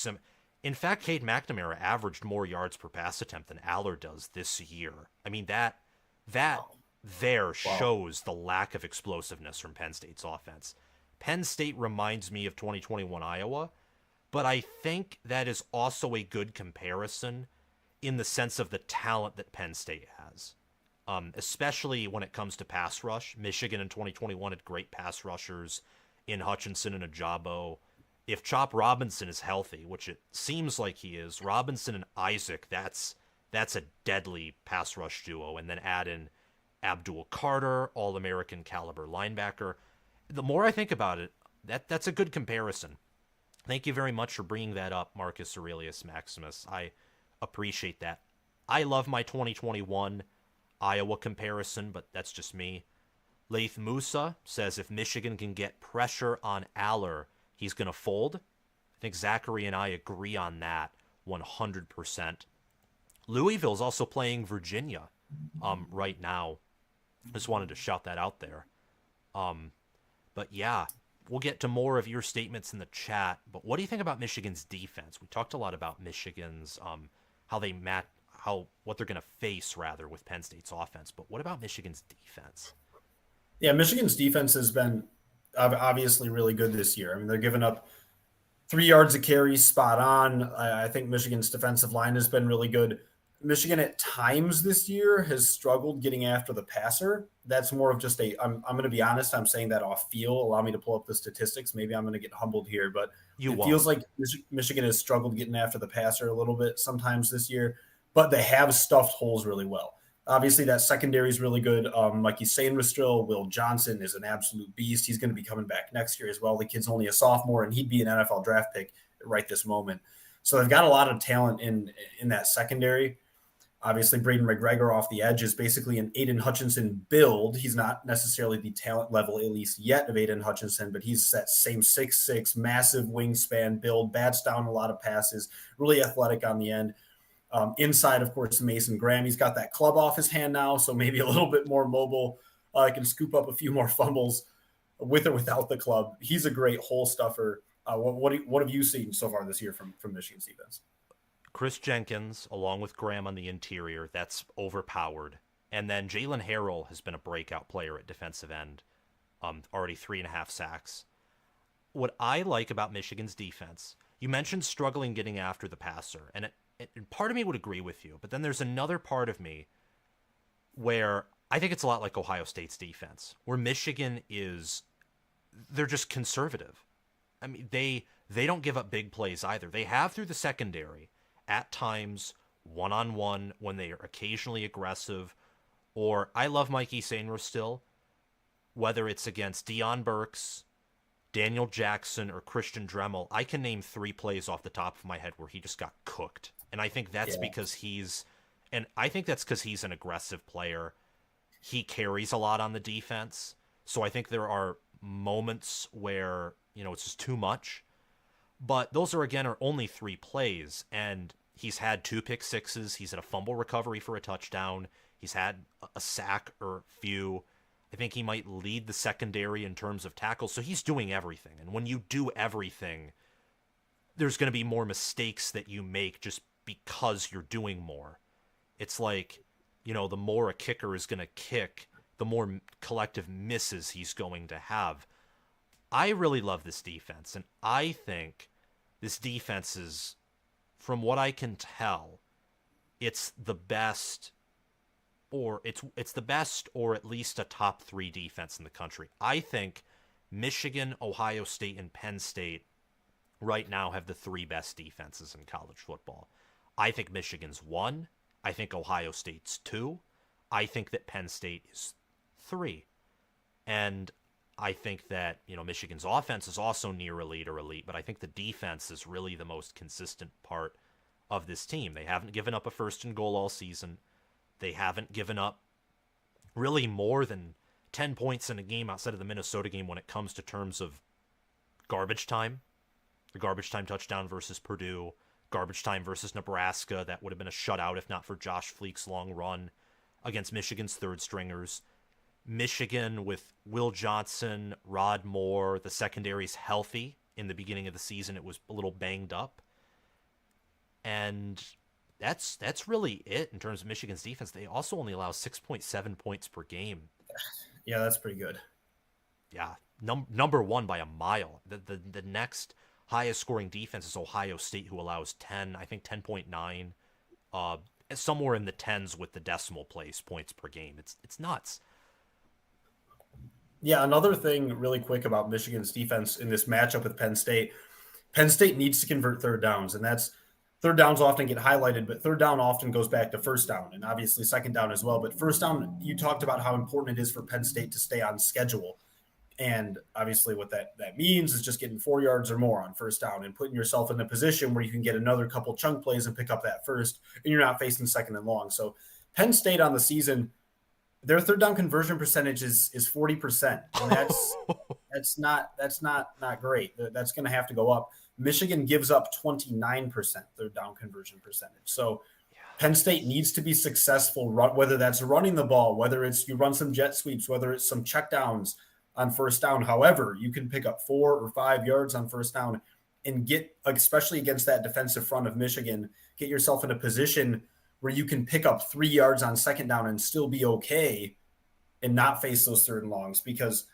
In fact, Cade McNamara averaged more yards per pass attempt than Aller does this year. I mean that there shows the lack of explosiveness from Penn State's offense. Penn State reminds me of 2021 Iowa, but I think that is also a good comparison in the sense of the talent that Penn State has. Especially when it comes to pass rush. Michigan in 2021 had great pass rushers in Hutchinson and Ajabo. If Chop Robinson is healthy, which it seems like he is, Robinson and Isaac, that's a deadly pass rush duo. And then add in Abdul Carter, All-American caliber linebacker. The more I think about it, that's a good comparison. Thank you very much for bringing that up, Marcus Aurelius Maximus. I appreciate that. I love my 2021 Iowa comparison, but that's just me. Laith Musa says if Michigan can get pressure on Aller, he's going to fold. I think Zachary and I agree on that 100%. Louisville's also playing Virginia right now. Just wanted to shout that out there. But yeah, we'll get to more of your statements in the chat. But what do you think about Michigan's defense? We talked a lot about Michigan's what they're going to face rather with Penn State's offense. But what about Michigan's defense? yeah. Michigan's defense has been obviously really good this year. I mean, they're giving up 3 yards a carry, spot on. I think Michigan's defensive line has been really good. Michigan at times this year has struggled getting after the passer. That's more of just I'm going to be honest. I'm saying that off feel. Allow me to pull up the statistics. Maybe I'm going to get humbled here, but feels like Michigan has struggled getting after the passer a little bit sometimes this year, but they have stuffed holes really well. Obviously, that secondary is really good. Mikey Sainristil, Will Johnson is an absolute beast. He's going to be coming back next year as well. The kid's only a sophomore, and he'd be an NFL draft pick right this moment. So they've got a lot of talent in that secondary. Obviously, Braden McGregor off the edge is basically an Aiden Hutchinson build. He's not necessarily the talent level, at least yet, of Aiden Hutchinson, but he's that same 6'6", massive wingspan build, bats down a lot of passes, really athletic on the end. Inside, of course, Mason Graham. He's got that club off his hand now, so maybe a little bit more mobile. Can scoop up a few more fumbles with or without the club. He's a great hole stuffer. What have you seen so far this year from Michigan's defense? Chris Jenkins, along with Graham on the interior, that's overpowered. And then Jalen Harrell has been a breakout player at defensive end, already 3.5 sacks. What I like about Michigan's defense, you mentioned struggling getting after the passer, and part of me would agree with you, but then there's another part of me where I think it's a lot like Ohio State's defense, where Michigan they're just conservative. I mean, they don't give up big plays either. They have through the secondary, at times, one-on-one, when they are occasionally aggressive, or I love Mikey Sainristil still, whether it's against Deion Burks, Daniel Jackson, or Christian Dremel. I can name 3 plays off the top of my head where he just got cooked. And I think that's because he's an aggressive player. He carries a lot on the defense. So I think there are moments where, it's just too much. But those are only 3 plays. And he's had 2 pick sixes. He's had a fumble recovery for a touchdown. He's had a sack or few. I think he might lead the secondary in terms of tackles. So he's doing everything. And when you do everything, there's going to be more mistakes that you make just because you're doing more. It's like, the more a kicker is going to kick, the more collective misses he's going to have. I really love this defense, and I think this defense is, from what I can tell, it's the best, or it's the best, or at least a top 3 defense in the country. I think Michigan, Ohio State, and Penn State right now have the 3 best defenses in college football. I think Michigan's 1. I think Ohio State's 2. I think that Penn State is 3. And I think that, Michigan's offense is also near elite or elite, but I think the defense is really the most consistent part of this team. They haven't given up a first and goal all season. They haven't given up really more than 10 points in a game outside of the Minnesota game when it comes to terms of garbage time. The garbage time touchdown versus Purdue, garbage time versus Nebraska. That would have been a shutout if not for Josh Fleek's long run against Michigan's third stringers. Michigan with Will Johnson, Rod Moore, the secondary's healthy. In the beginning of the season, it was a little banged up. And that's really it in terms of Michigan's defense. They also only allow 6.7 points per game. Yeah, that's pretty good. Yeah, number one by a mile. The next highest scoring defense is Ohio State, who allows 10, I think 10.9, somewhere in the tens with the decimal place points per game. It's nuts. Yeah, another thing really quick about Michigan's defense in this matchup with Penn State needs to convert third downs, and that's third downs often get highlighted, but third down often goes back to first down and obviously second down as well. But first down, you talked about how important it is for Penn State to stay on schedule. And obviously what that means is just getting 4 yards or more on first down and putting yourself in a position where you can get another couple chunk plays and pick up that first, and you're not facing second and long. So Penn State on the season, their third down conversion percentage is 40%. And that's not great. That's going to have to go up. Michigan gives up 29% third down conversion percentage. So Penn State needs to be successful, whether that's running the ball, whether it's you run some jet sweeps, whether it's some checkdowns on first down. However, you can pick up 4 or 5 yards on first down and get, especially against that defensive front of Michigan, get yourself in a position where you can pick up 3 yards on second down and still be okay and not face those third and longs. Because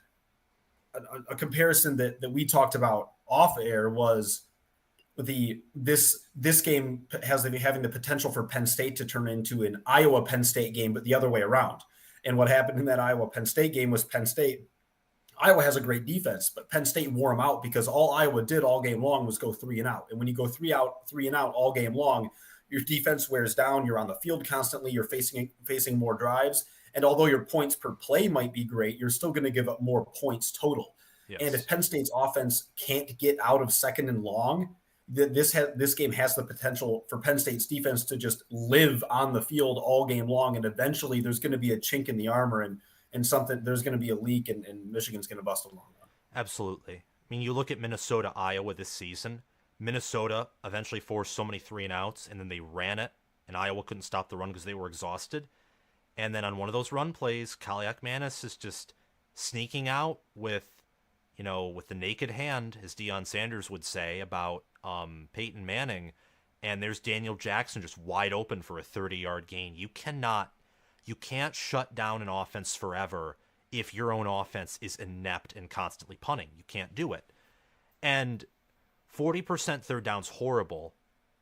a comparison that we talked about off air was this game having the potential for Penn State to turn into an Iowa Penn State game, but the other way around. And what happened in that Iowa Penn State game was Iowa has a great defense, but Penn State wore them out because all Iowa did all game long was go 3 and out. And when you go 3 and out all game long, your defense wears down. You're on the field constantly. You're facing more drives. And although your points per play might be great, you're still going to give up more points total. Yes. And if Penn State's offense can't get out of second and long, this game has the potential for Penn State's defense to just live on the field all game long. And eventually there's going to be a chink in the armor and something, there's going to be a leak and Michigan's going to bust a long run. Absolutely. I mean, you look at Minnesota, Iowa this season. Minnesota eventually forced so many 3 and outs, and then they ran it, and Iowa couldn't stop the run because they were exhausted. And then on one of those run plays, Kaliakmanis is just sneaking out with the naked hand, as Deion Sanders would say about Peyton Manning, and there's Daniel Jackson just wide open for a 30-yard gain. You can't shut down an offense forever if your own offense is inept and constantly punting. You can't do it. And 40% third down's horrible.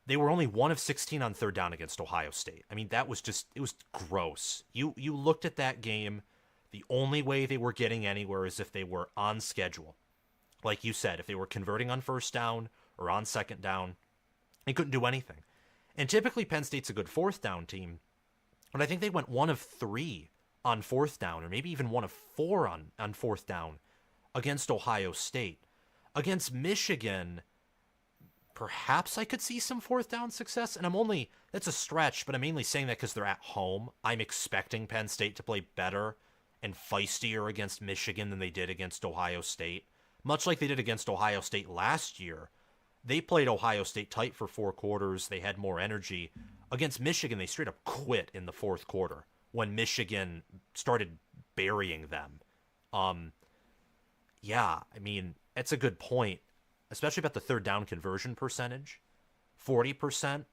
They were only 1 of 16 on third down against Ohio State. I mean, it was gross. You looked at that game, the only way they were getting anywhere is if they were on schedule. Like you said, if they were converting on first down or on second down, they couldn't do anything. And typically Penn State's a good fourth down team, but I think they went 1 of 3 on fourth down, or maybe even 1 of 4 on fourth down against Ohio State. Against Michigan, perhaps I could see some fourth down success, and that's a stretch, but I'm mainly saying that because they're at home. I'm expecting Penn State to play better and feistier against Michigan than they did against Ohio State. Much like they did against Ohio State last year. They played Ohio State tight for 4 quarters. They had more energy. Against Michigan, they straight up quit in the fourth quarter when Michigan started burying them. Yeah, I mean, it's a good point, especially about the third down conversion percentage. 40%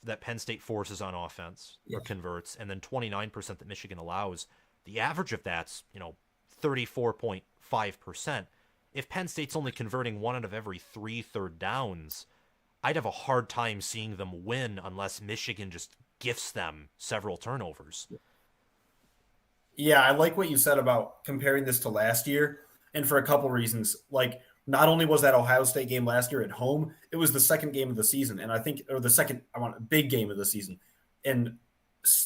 that Penn State forces on offense or converts, and then 29% that Michigan allows. The average of that's, 34.5%. If Penn State's only converting 1 out of every 3 third downs, I'd have a hard time seeing them win unless Michigan just gifts them several turnovers. Yeah, I like what you said about comparing this to last year, and for a couple reasons. Like, not only was that Ohio State game last year at home, it was the second game of the season, and big game of the season. And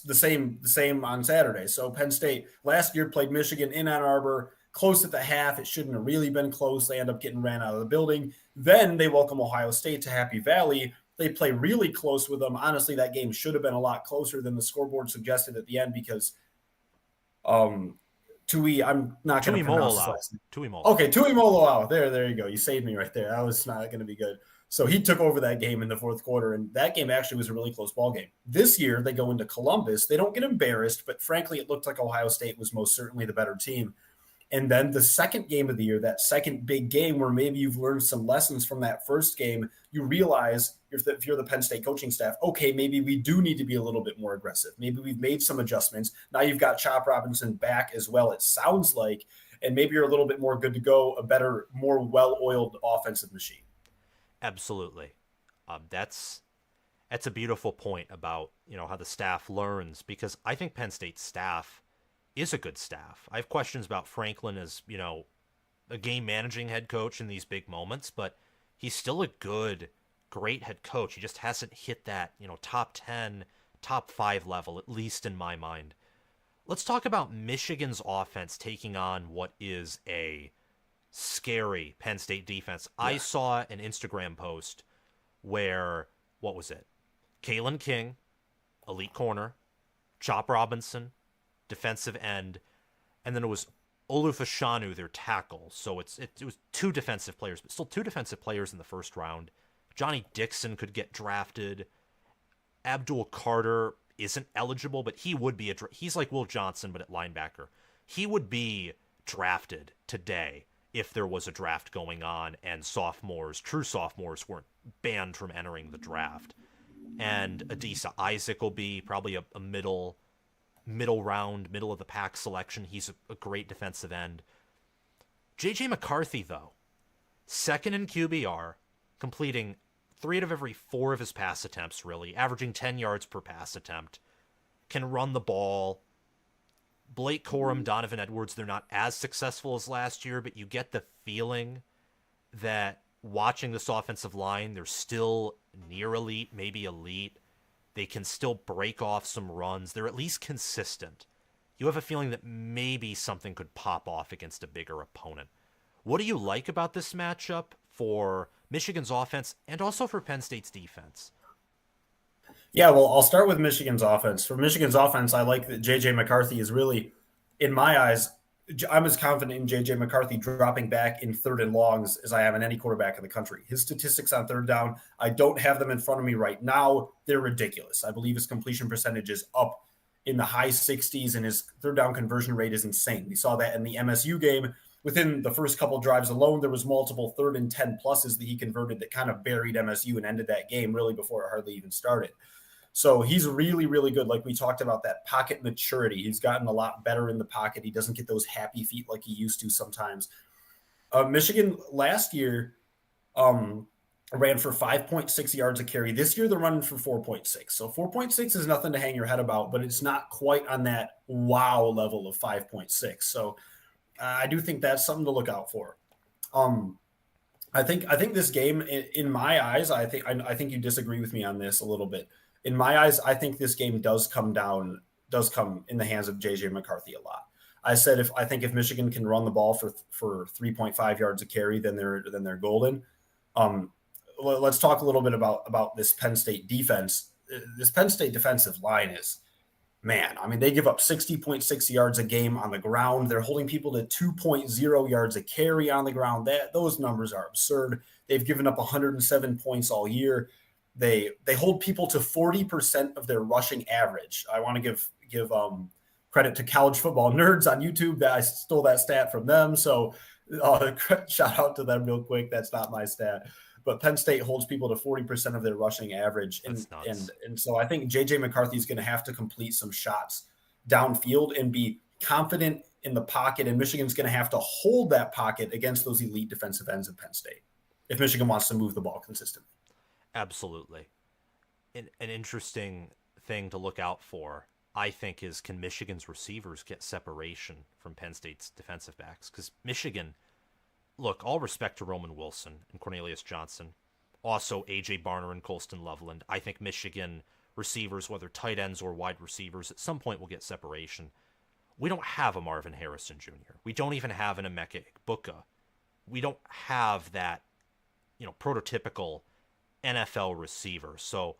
the same on Saturday. So Penn State last year played Michigan in Ann Arbor, close at the half. It shouldn't have really been close. They end up getting ran out of the building. Then they welcome Ohio State to Happy Valley. They play really close with them. Honestly, that game should have been a lot closer than the scoreboard suggested at the end because Tui, I'm not going to pronounce his last name. Tuimoloau. Okay, Tuimoloau. There you go. You saved me right there. That was not going to be good. So he took over that game in the fourth quarter, and that game actually was a really close ball game. This year, they go into Columbus. They don't get embarrassed, but frankly, it looked like Ohio State was most certainly the better team. And then the second game of the year, that second big game where maybe you've learned some lessons from that first game, you realize if you're the Penn State coaching staff, okay, maybe we do need to be a little bit more aggressive. Maybe we've made some adjustments. Now you've got Chop Robinson back as well, it sounds like, and maybe you're a little bit more good to go, a better, more well-oiled offensive machine. Absolutely. That's a beautiful point about, how the staff learns, because I think Penn State's staff is a good staff. I have questions about Franklin as, a game managing head coach in these big moments, but he's still a great head coach. He just hasn't hit that, top 10, top 5 level, at least in my mind. Let's talk about Michigan's offense taking on what is a scary Penn State defense. Yeah. I saw an Instagram post where, what was it? Kalen King, elite corner, Chop Robinson, defensive end, and then it was Olufashanu, their tackle. So it was 2 defensive players, but still 2 defensive players in the first round. Johnny Dixon could get drafted. Abdul Carter isn't eligible, but he would be he's like Will Johnson, but at linebacker. He would be drafted today if there was a draft going on and true sophomores weren't banned from entering the draft. And Adisa Isaac will be probably a middle round, middle of the pack selection. He's a great defensive end. JJ McCarthy, though, second in QBR, completing 3 out of every 4 of his pass attempts, really, averaging 10 yards per pass attempt, can run the ball. Blake Corum, Donovan Edwards, they're not as successful as last year, but you get the feeling that watching this offensive line, they're still near elite, maybe elite. They can still break off some runs. They're at least consistent. You have a feeling that maybe something could pop off against a bigger opponent. What do you like about this matchup for Michigan's offense and also for Penn State's defense? Yeah, well, I'll start with Michigan's offense. For Michigan's offense, I like that J.J. McCarthy is really, in my eyes, I'm as confident in J.J. McCarthy dropping back in 3rd and longs as I am in any quarterback in the country. His statistics on 3rd down, I don't have them in front of me right now. They're ridiculous. I believe his completion percentage is up in the high 60s, and his 3rd down conversion rate is insane. We saw that in the MSU game. Within the first couple drives alone, there was multiple 3rd and 10 pluses that he converted that kind of buried MSU and ended that game really before it hardly even started. So he's really, really good. Like we talked about, that pocket maturity. He's gotten a lot better in the pocket. He doesn't get those happy feet like he used to sometimes. Michigan last year ran for 5.6 yards a carry. This year they're running for 4.6. So 4.6 is nothing to hang your head about, but it's not quite on that wow level of 5.6. So I do think that's something to look out for. I think this game, in my eyes, I think you disagree with me on this a little bit. In my eyes, I think this game does come in the hands of JJ McCarthy a lot. I said I think if Michigan can run the ball for 3.5 yards a carry, then they're golden. Let's talk a little bit about this Penn State defense. This Penn State defensive line is, man, I mean, they give up 60.6 yards a game on the ground. They're holding people to 2.0 yards a carry on the ground. Those numbers are absurd. They've given up 107 points all year. They hold people to 40% of their rushing average. I want to give credit to College Football Nerds on YouTube that I stole that stat from them. So shout out to them real quick. That's not my stat. But Penn State holds people to 40% of their rushing average. And so I think J.J. McCarthy is going to have to complete some shots downfield and be confident in the pocket. And Michigan's going to have to hold that pocket against those elite defensive ends of Penn State if Michigan wants to move the ball consistently. Absolutely. An interesting thing to look out for, I think, is can Michigan's receivers get separation from Penn State's defensive backs? Because Michigan, look, all respect to Roman Wilson and Cornelius Johnson, also A.J. Barner and Colston Loveland. I think Michigan receivers, whether tight ends or wide receivers, at some point will get separation. We don't have a Marvin Harrison Jr. We don't even have an Emeka Egbuka. We don't have that, prototypical NFL receiver. So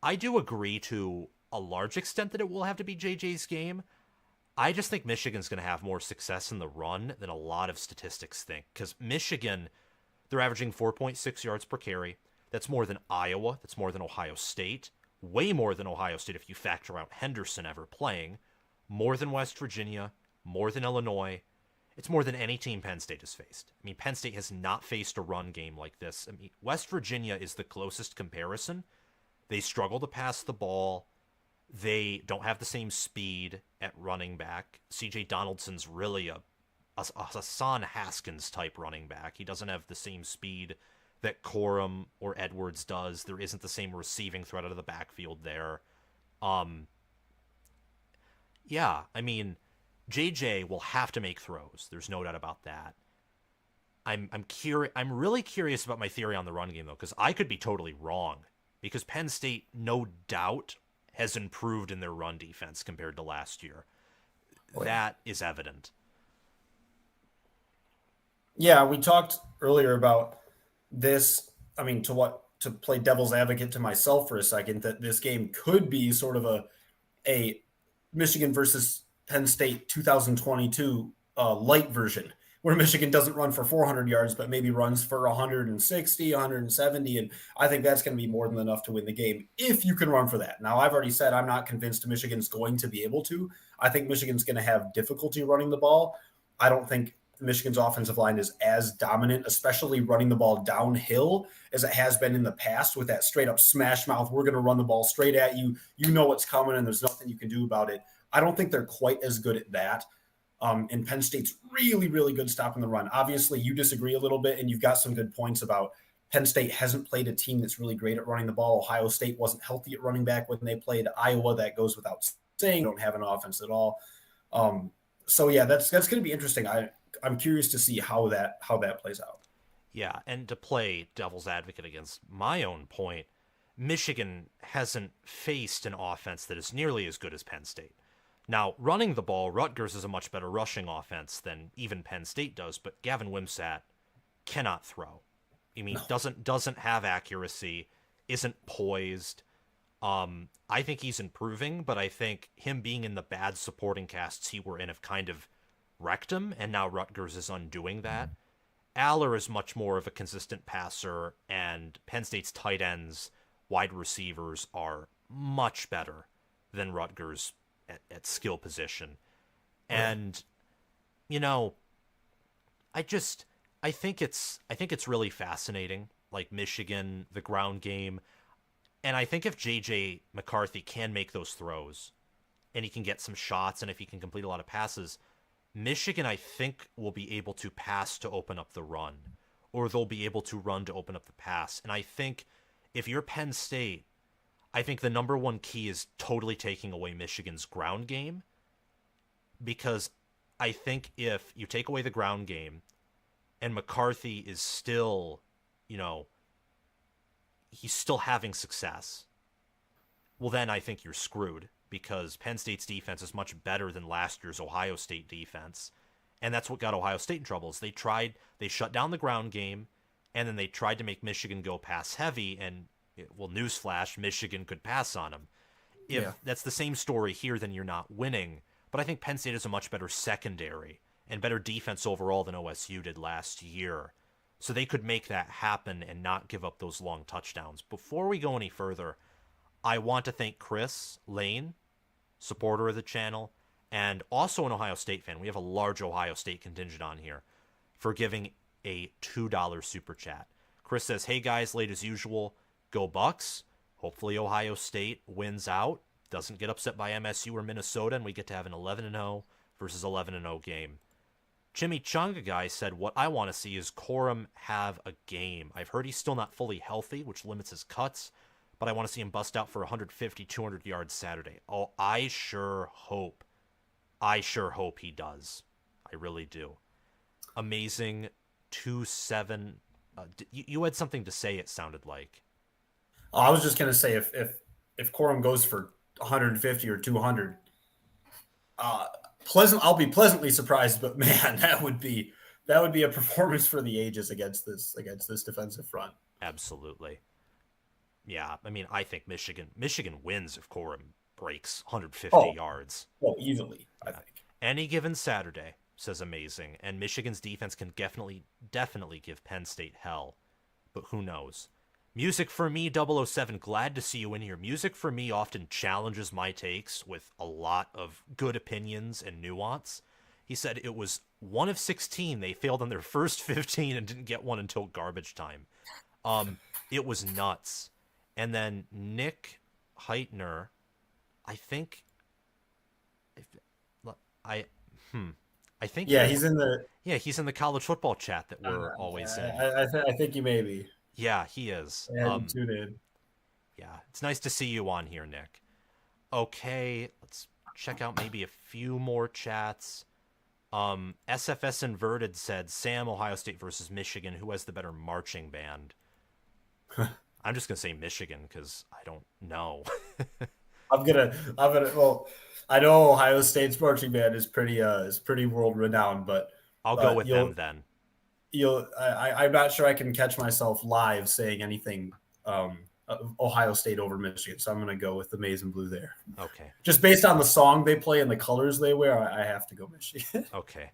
I do agree to a large extent that it will have to be JJ's game. I just think Michigan's going to have more success in the run than a lot of statistics think. Because Michigan, they're averaging 4.6 yards per carry. That's more than Iowa. That's more than Ohio State. Way more than Ohio State if you factor out Henderson ever playing. More than West Virginia. More than Illinois. It's more than any team Penn State has faced. I mean, Penn State has not faced a run game like this. I mean, West Virginia is the closest comparison. They struggle to pass the ball. They don't have the same speed at running back. CJ Donaldson's really a Hassan Haskins type running back. He doesn't have the same speed that Corum or Edwards does. There isn't the same receiving threat out of the backfield there. Yeah, I mean, JJ will have to make throws. There's no doubt about that. I'm really curious about my theory on the run game though, because I could be totally wrong. Because Penn State, no doubt, has improved in their run defense compared to last year. That is evident. Yeah, we talked earlier about this. I mean, to play devil's advocate to myself for a second, that this game could be sort of a Michigan versus Penn State 2022 light version, where Michigan doesn't run for 400 yards, but maybe runs for 160, 170. And I think that's going to be more than enough to win the game if you can run for that. Now, I've already said I'm not convinced Michigan's going to be able to. I think Michigan's going to have difficulty running the ball. I don't think Michigan's offensive line is as dominant, especially running the ball downhill, as it has been in the past with that straight up smash mouth. We're going to run the ball straight at you. You know what's coming, and there's nothing you can do about it. I don't think they're quite as good at that. And Penn State's really, really good stopping the run. Obviously, you disagree a little bit, and you've got some good points about Penn State hasn't played a team that's really great at running the ball. Ohio State wasn't healthy at running back when they played. Iowa, that goes without saying, don't have an offense at all. So yeah, that's going to be interesting. I'm curious to see how that plays out. Yeah, and to play devil's advocate against my own point, Michigan hasn't faced an offense that is nearly as good as Penn State. Now, running the ball, Rutgers is a much better rushing offense than even Penn State does, but Gavin Wimsatt cannot throw. I mean, doesn't have accuracy, isn't poised. I think he's improving, but I think him being in the bad supporting casts he were in have kind of wrecked him, and now Rutgers is undoing that. Aller is much more of a consistent passer, and Penn State's tight ends, wide receivers are much better than Rutgers at skill position. And I think it's really fascinating, like Michigan, the ground game. And I think if JJ McCarthy can make those throws and he can get some shots, and if he can complete a lot of passes, Michigan, I think, will be able to pass to open up the run, or they'll be able to run to open up the pass. And I think if you're Penn State, I think the number one key is totally taking away Michigan's ground game, because I think if you take away the ground game and McCarthy is still, he's still having success, well, then I think you're screwed, because Penn State's defense is much better than last year's Ohio State defense. And that's what got Ohio State in trouble. Is they shut down the ground game, and then they tried to make Michigan go pass heavy, and newsflash, Michigan could pass on them. If that's the same story here, then you're not winning. But I think Penn State is a much better secondary and better defense overall than OSU did last year. So they could make that happen and not give up those long touchdowns. Before we go any further, I want to thank Chris Lane, supporter of the channel, and also an Ohio State fan. We have a large Ohio State contingent on here, for giving a $2 super chat. Chris says, "Hey guys, late as usual. Go Bucks. Hopefully Ohio State wins out, doesn't get upset by MSU or Minnesota, and we get to have an 11-0 versus 11-0 game." Chimichanga guy said, "What I want to see is Corum have a game. I've heard he's still not fully healthy, which limits his cuts, but I want to see him bust out for 150, 200 yards Saturday." Oh, I sure hope he does. I really do. Amazing 2-7. You had something to say, it sounded like. I was just going to say, if if Corum goes for 150 or 200, I'll be pleasantly surprised. But man, that would be a performance for the ages against this defensive front. Absolutely. Yeah, I mean, I think Michigan wins if Corum breaks 150 Oh, yards. well, easily, I Yeah. think. Any given Saturday, says amazing, and Michigan's defense can definitely give Penn State hell, but who knows? Music for me, 007, glad to see you in here. Music for me often challenges my takes with a lot of good opinions and nuance. He said it was one of 16. They failed on their first 15 and didn't get one until garbage time. It was nuts. And then Nick Heitner, I think, if, I, hmm, I think Yeah, you're, he's in the. he's in the college football chat that we're always in. I think you may be. Yeah, he is. I had you tuned in. Yeah, it's nice to see you on here, Nick. Okay, let's check out maybe a few more chats. SFS Inverted said Sam, Ohio State versus Michigan. Who has the better marching band? I'm just gonna say Michigan because I don't know. I'm gonna. Well, I know Ohio State's marching band is pretty world renowned, I'll go but with them then. I'm not sure I can catch myself live saying anything Ohio State over Michigan, so I'm gonna go with the maize and blue there. Okay. Just based on the song they play and the colors they wear, I have to go Michigan. Okay.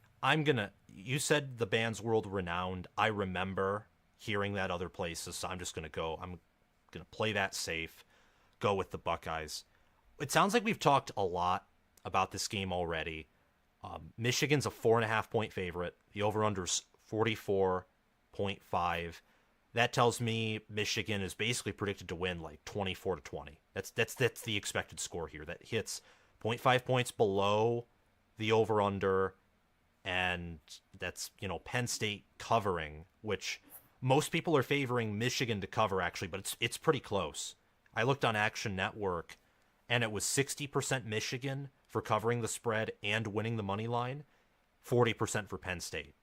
You said the band's world renowned. I remember hearing that other places, so I'm gonna play that safe, go with the Buckeyes. It sounds like we've talked a lot about this game already. Michigan's a 4.5 point favorite. The over/under's 44.5. That tells me Michigan is basically predicted to win like 24-20. That's the expected score here. That hits zero point 0.5 points below the over/under, and that's Penn State covering, which most people are favoring Michigan to cover actually, but it's pretty close. I looked on Action Network, and it was 60% Michigan for covering the spread and winning the money line, 40% for Penn State.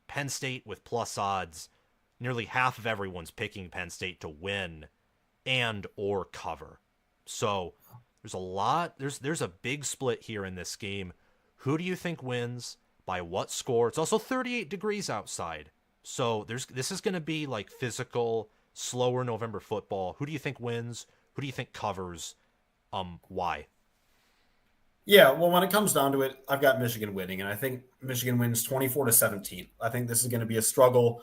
Penn State with plus odds, nearly half of everyone's picking Penn State to win and or cover. So there's a big split here in this game. Who do you think wins? By what score? It's also 38 degrees outside. So this is going to be like physical, slower November football. Who do you think wins? Who do you think covers? Why? Yeah, well, when it comes down to it, I've got Michigan winning, and I think Michigan wins 24-17. I think this is going to be a struggle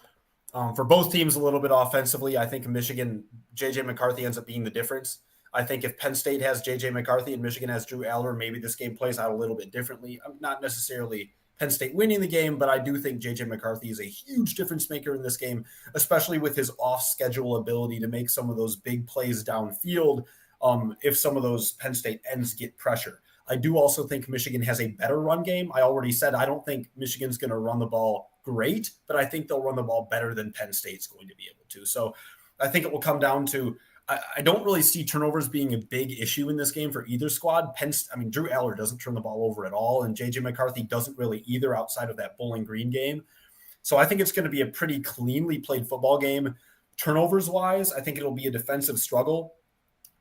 for both teams a little bit offensively. I think Michigan, JJ McCarthy ends up being the difference. I think if Penn State has JJ McCarthy and Michigan has Drew Aller, maybe this game plays out a little bit differently. I'm not necessarily Penn State winning the game, but I do think JJ McCarthy is a huge difference maker in this game, especially with his off-schedule ability to make some of those big plays downfield if some of those Penn State ends get pressure. I do also think Michigan has a better run game. I already said I don't think Michigan's going to run the ball great, but I think they'll run the ball better than Penn State's going to be able to. So I think it will come down to I don't really see turnovers being a big issue in this game for either squad. Drew Aller doesn't turn the ball over at all, and JJ McCarthy doesn't really either outside of that Bowling Green game. So I think it's going to be a pretty cleanly played football game. Turnovers wise, I think it'll be a defensive struggle.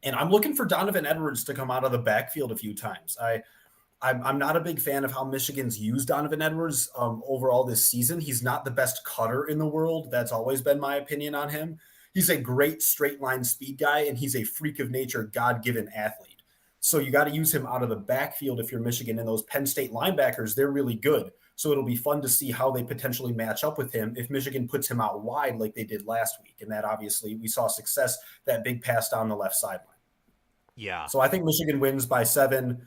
And I'm looking for Donovan Edwards to come out of the backfield a few times. I'm not a big fan of how Michigan's used Donovan Edwards overall this season. He's not the best cutter in the world. That's always been my opinion on him. He's a great straight line speed guy, and he's a freak of nature, God-given athlete. So you got to use him out of the backfield if you're Michigan. And those Penn State linebackers, they're really good. So it'll be fun to see how they potentially match up with him if Michigan puts him out wide like they did last week. And that obviously we saw success, that big pass down the left sideline. Yeah. So I think Michigan wins by 7.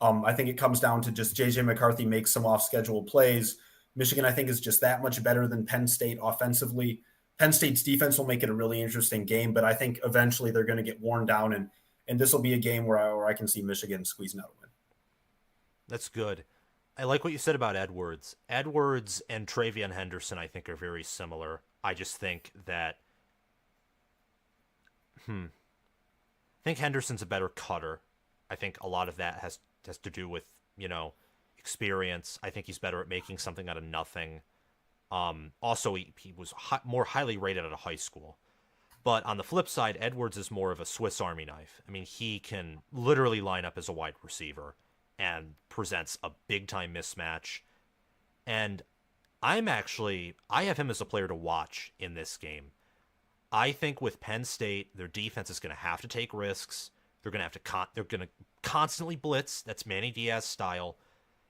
I think it comes down to just JJ McCarthy makes some off-schedule plays. Michigan, I think, is just that much better than Penn State offensively. Penn State's defense will make it a really interesting game, but I think eventually they're going to get worn down, and this will be a game where I can see Michigan squeezing out a win. That's good. I like what you said about Edwards. Edwards and Travion Henderson, I think, are very similar. I just think that I think Henderson's a better cutter. I think a lot of that has to do with, experience. I think he's better at making something out of nothing. Also, he was more highly rated out of high school. But on the flip side, Edwards is more of a Swiss Army knife. I mean, he can literally line up as a wide receiver and presents a big time mismatch. And I have him as a player to watch in this game. I think with Penn State, their defense is going to have to take risks. They're going to they're going to constantly blitz. That's Manny Diaz style.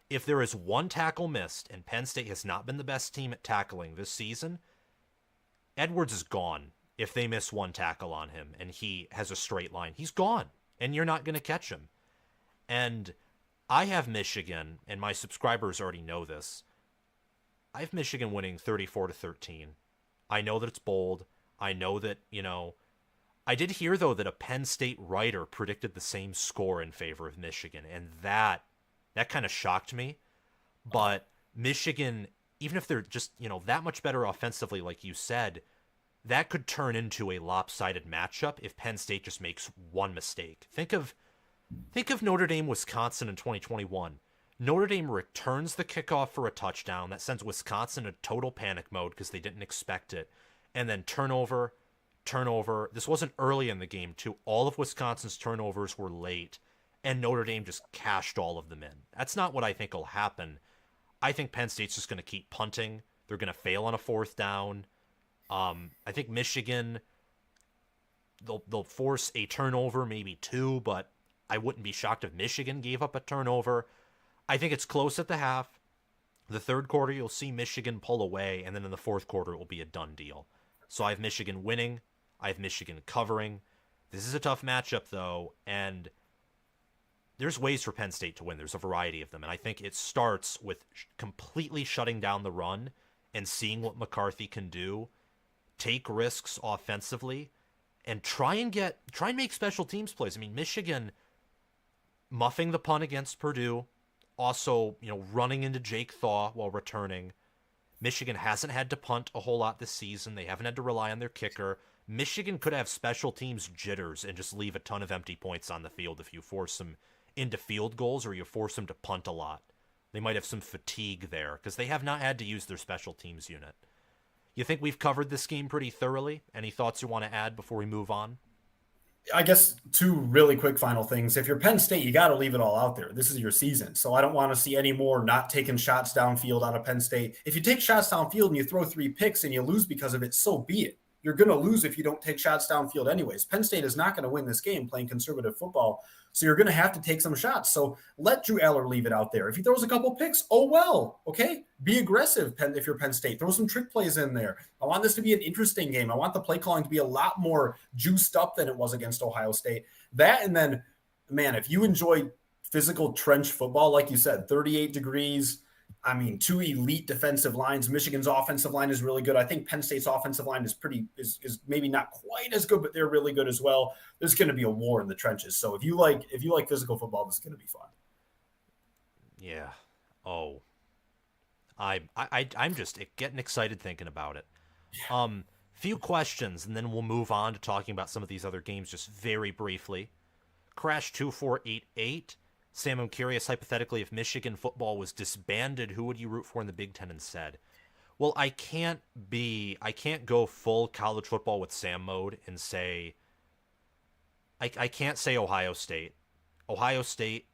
If there is one tackle missed, and Penn State has not been the best team at tackling this season, Edwards is gone. If they miss one tackle on him and he has a straight line, he's gone, and you're not going to catch him. And I have Michigan, and my subscribers already know this. I have Michigan winning 34-13. I know that it's bold. I know that, I did hear, though, that a Penn State writer predicted the same score in favor of Michigan, and that kind of shocked me. But Michigan, even if they're just, that much better offensively, like you said, that could turn into a lopsided matchup if Penn State just makes one mistake. Think of Notre Dame, Wisconsin in 2021. Notre Dame returns the kickoff for a touchdown that sends Wisconsin in total panic mode because they didn't expect it. And then turnover. This wasn't early in the game, too. All of Wisconsin's turnovers were late, and Notre Dame just cashed all of them in. That's not what I think will happen. I think Penn State's just going to keep punting. They're going to fail on a fourth down. I think Michigan, they'll force a turnover, maybe two, but I wouldn't be shocked if Michigan gave up a turnover. I think it's close at the half. The third quarter, you'll see Michigan pull away, and then in the fourth quarter, it will be a done deal. So I have Michigan winning. I have Michigan covering. This is a tough matchup, though, and there's ways for Penn State to win. There's a variety of them, and I think it starts with completely shutting down the run and seeing what McCarthy can do, take risks offensively, and try and make special teams plays. I mean, Michigan muffing the punt against Purdue, also, running into Jake Thaw while returning. Michigan hasn't had to punt a whole lot this season. They haven't had to rely on their kicker. Michigan could have special teams jitters and just leave a ton of empty points on the field if you force them into field goals or you force them to punt a lot. They might have some fatigue there because they have not had to use their special teams unit. You think we've covered this game pretty thoroughly? Any thoughts you want to add before we move on? I guess two really quick final things. If you're Penn State, you got to leave it all out there. This is your season. So I don't want to see any more not taking shots downfield out of Penn State. If you take shots downfield and you throw 3 picks and you lose because of it, so be it. You're going to lose if you don't take shots downfield anyways. Penn State is not going to win this game playing conservative football. So you're going to have to take some shots. So let Drew Eller leave it out there. If he throws a couple picks, oh well, okay? Be aggressive if you're Penn State. Throw some trick plays in there. I want this to be an interesting game. I want the play calling to be a lot more juiced up than it was against Ohio State. That, and then, man, if you enjoy physical trench football, like you said, 38 degrees, I mean, 2 elite defensive lines. Michigan's offensive line is really good. I think Penn State's offensive line is maybe not quite as good, but they're really good as well. There's going to be a war in the trenches. So if you like physical football, this is going to be fun. Yeah. Oh, I'm just getting excited thinking about it. Few questions, and then we'll move on to talking about some of these other games just very briefly. Crash 2488. Sam, I'm curious, hypothetically, if Michigan football was disbanded, who would you root for in the Big Ten instead? Well, I can't go full college football with Sam mode and say, I can't say Ohio State. Ohio State,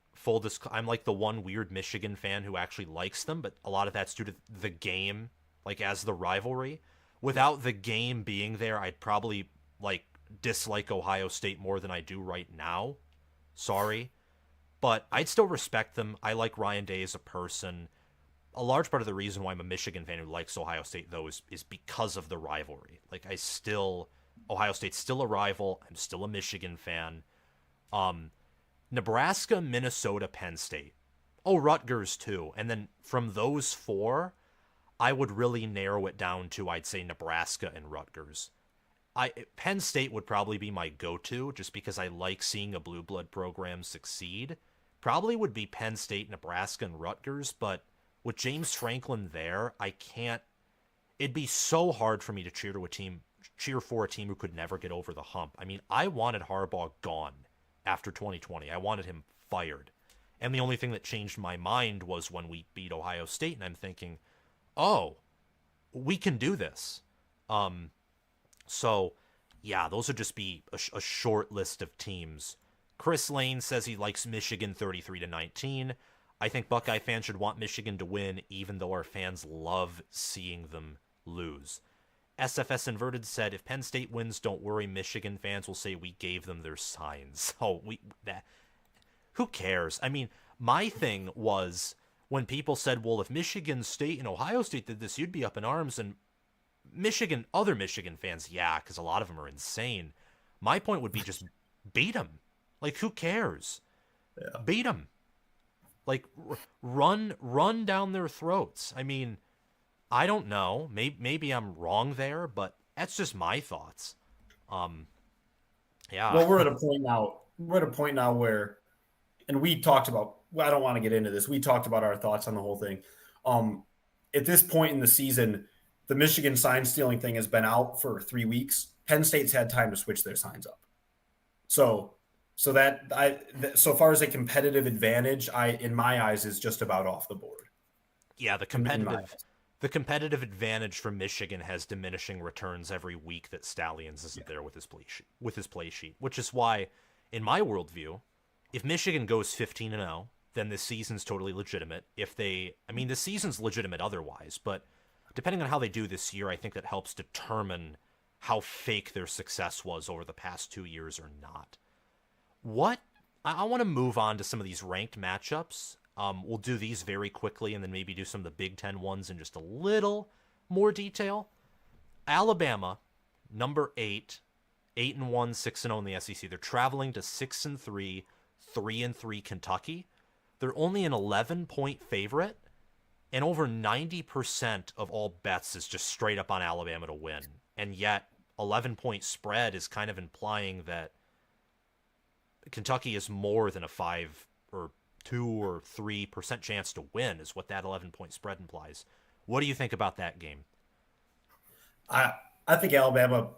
I'm like the one weird Michigan fan who actually likes them, but a lot of that's due to the game, like as the rivalry. Without the game being there, I'd probably dislike Ohio State more than I do right now. Sorry. But I'd still respect them. I like Ryan Day as a person. A large part of the reason why I'm a Michigan fan who likes Ohio State, though, is because of the rivalry. Ohio State's still a rival. I'm still a Michigan fan. Nebraska, Minnesota, Penn State. Oh, Rutgers, too. And then from those 4, I would really narrow it down to, I'd say, Nebraska and Rutgers. Penn State would probably be my go-to just because I like seeing a blue blood program succeed. Probably would be Penn State, Nebraska, and Rutgers, but with James Franklin there, it'd be so hard for me to cheer for a team who could never get over the hump. I mean, I wanted Harbaugh gone after 2020. I wanted him fired. And the only thing that changed my mind was when we beat Ohio State, and I'm thinking, oh, we can do this. So Yeah, those would just be a short list of teams. Chris Lane says he likes Michigan 33-19. I think Buckeye fans should want Michigan to win, even though our fans love seeing them lose. SFS Inverted said, if Penn State wins, don't worry, Michigan fans will say we gave them their signs. Oh, who cares? I mean, my thing was when people said, well, if Michigan State and Ohio State did this, you'd be up in arms. And other Michigan fans, yeah, because a lot of them are insane. My point would be just beat them. Like, who cares? Yeah. Beat them. Like, run down their throats. I mean, I don't know. Maybe I'm wrong there, but that's just my thoughts. Yeah. Well, we're at a point now. We're at a point now where, and we talked about. Well, I don't want to get into this. We talked about our thoughts on the whole thing. At this point in the season, the Michigan sign stealing thing has been out for 3 weeks. Penn State's had time to switch their signs up. So so far as a competitive advantage, in my eyes is just about off the board. Yeah, the competitive advantage for Michigan has diminishing returns every week that Stallions isn't there with his play sheet, which is why, in my worldview, if Michigan goes 15-0, then this season's totally legitimate. The season's legitimate otherwise, but depending on how they do this year, I think that helps determine how fake their success was over the past 2 years or not. I want to move on to some of these ranked matchups. We'll do these very quickly and then maybe do some of the Big Ten ones in just a little more detail. Alabama, number 8, 8-1, 6-0 in the SEC. They're traveling to 6-3, 3-3 Kentucky. They're only an 11-point favorite, and over 90% of all bets is just straight up on Alabama to win. And yet, 11-point spread is kind of implying that Kentucky is more than a 5 or 2 or 3% chance to win, is what that 11-point spread implies. What do you think about that game? I think Alabama.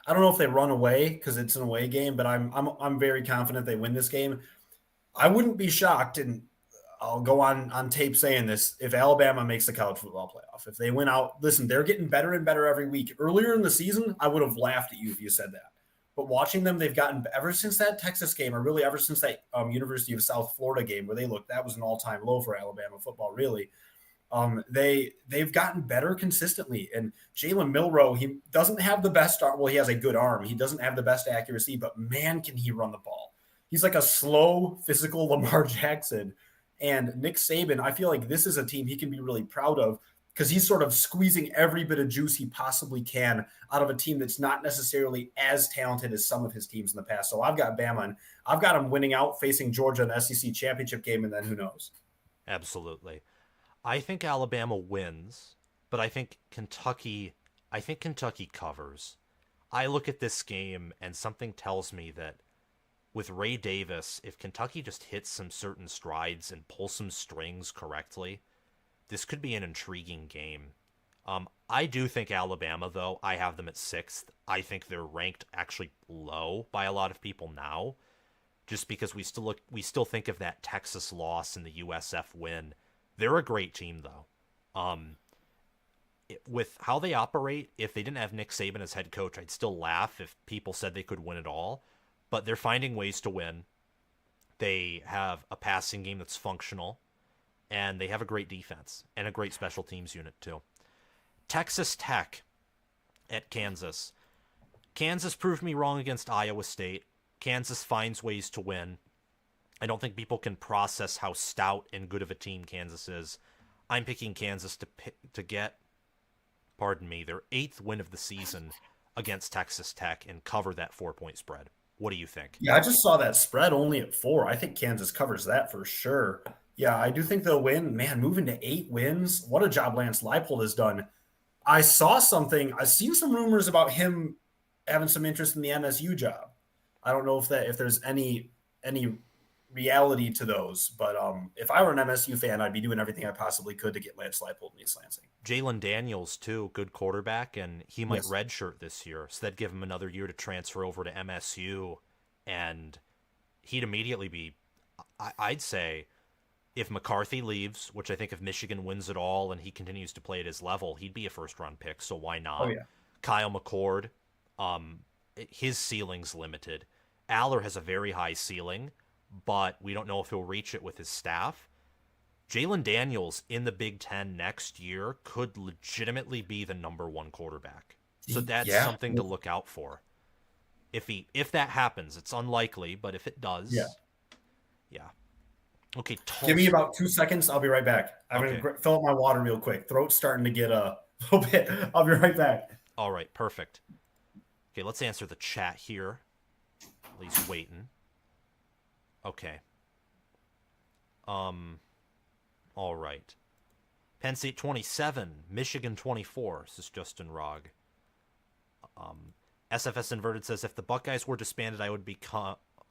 I don't know if they run away because it's an away game, but I'm very confident they win this game. I wouldn't be shocked, and I'll go on tape saying this, if Alabama makes the college football playoff. If they win out, listen, they're getting better and better every week. Earlier in the season, I would have laughed at you if you said that. But watching them, they've gotten, ever since that Texas game, or really ever since that University of South Florida game where that was an all-time low for Alabama football, really. They've gotten better consistently. And Jalen Milroe, he doesn't have the best arm. Well, he has a good arm. He doesn't have the best accuracy, but man, can he run the ball. He's like a slow, physical Lamar Jackson. And Nick Saban, I feel like this is a team he can be really proud of because he's sort of squeezing every bit of juice he possibly can out of a team that's not necessarily as talented as some of his teams in the past. So I've got Bama, and I've got him winning out, facing Georgia in the SEC championship game, and then who knows? Absolutely. I think Alabama wins, but I think Kentucky covers. I look at this game, and something tells me that with Ray Davis, if Kentucky just hits some certain strides and pulls some strings correctly, this could be an intriguing game. I do think Alabama, though, I have them at 6th. I think they're ranked actually low by a lot of people now, just because we still think of that Texas loss and the USF win. They're a great team, though. With how they operate, if they didn't have Nick Saban as head coach, I'd still laugh if people said they could win it all. But they're finding ways to win. They have a passing game that's functional, and they have a great defense and a great special teams unit, too. Texas Tech at Kansas. Kansas proved me wrong against Iowa State. Kansas finds ways to win. I don't think people can process how stout and good of a team Kansas is. I'm picking Kansas to get, their 8th win of the season against Texas Tech and cover that 4-point spread. What do you think? Yeah, I just saw that spread only at 4. I think Kansas covers that for sure. Yeah, I do think they'll win. Man, moving to 8 wins. What a job Lance Leipold has done. I've seen some rumors about him having some interest in the MSU job. I don't know if there's any reality to those, but if I were an MSU fan, I'd be doing everything I possibly could to get Lance Leipold in East Lansing. Jalen Daniels, too, good quarterback, and he might redshirt this year, so that'd give him another year to transfer over to MSU, and he'd immediately be, I'd say, if McCarthy leaves, which I think if Michigan wins it all and he continues to play at his level, he'd be a first-round pick, so why not? Oh, yeah. Kyle McCord, his ceiling's limited. Aller has a very high ceiling, but we don't know if he'll reach it with his staff. Jalen Daniels in the Big Ten next year could legitimately be the number one quarterback. So that's Yeah. something to look out for. If that happens, it's unlikely, but if it Yeah. does, yeah. Okay, Give me Tulsa. about 2 seconds. I'll be right back. I'm Okay, going to fill up my water real quick. Throat's starting to get a little bit. I'll be right back. all right, perfect. Okay, let's answer the chat here. He's waiting. Okay. All right. Penn State 27, Michigan 24. This is Justin Rogg. SFS Inverted says, if the Buckeyes were disbanded, I would